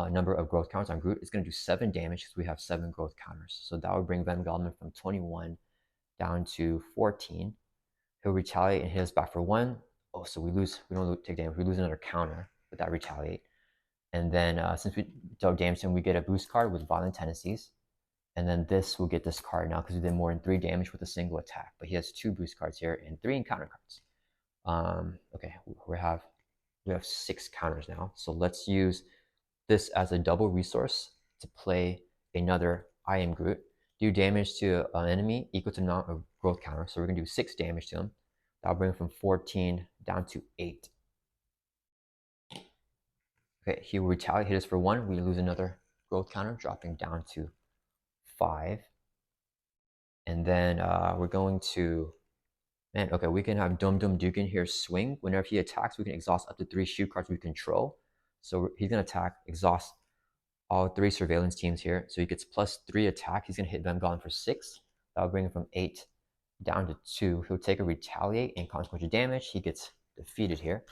number of growth counters on Groot. It's going to do 7 damage because we have 7 growth counters. So that would bring Venom Goblin from 21 down to 14. He'll retaliate and hit us back for 1. Oh, so we lose. We don't take damage. We lose another counter with that retaliate. And then since we don't damage him, we get a boost card with Violent Tendencies. And then this will get discarded now because we did more than 3 damage with a single attack. But he has 2 boost cards here and 3 encounter cards. Okay, we have 6 counters now. So let's use this as a double resource to play another I Am Groot. Do damage to an enemy equal to amount of growth counter. So we're going to do 6 damage to him. That'll bring him from 14 down to 8. Okay, he will retaliate, hit us for 1. We lose another growth counter, dropping down to 5. And then we're going to... okay, we can have Dum Dum Dugan here swing. Whenever he attacks, we can exhaust up to 3 shield cards we control. So he's going to attack, exhaust all 3 surveillance teams here. So he gets +3 attack. He's going to hit Venom Goblin for 6. That'll bring him from 8 down to 2. He'll take a retaliate and consequential damage. He gets defeated here.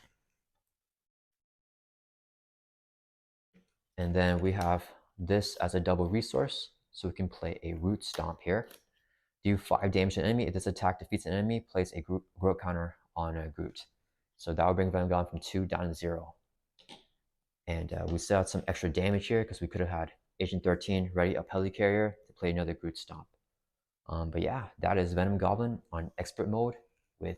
And then we have this as a double resource. So we can play a Root Stomp here. Do 5 damage to an enemy. If this attack defeats an enemy, place a growth counter on a Groot. So that will bring Venom Goblin from 2 down to 0. And we still had some extra damage here because we could have had Agent 13 ready up Helicarrier to play another Groot Stomp. But yeah, that is Venom Goblin on expert mode with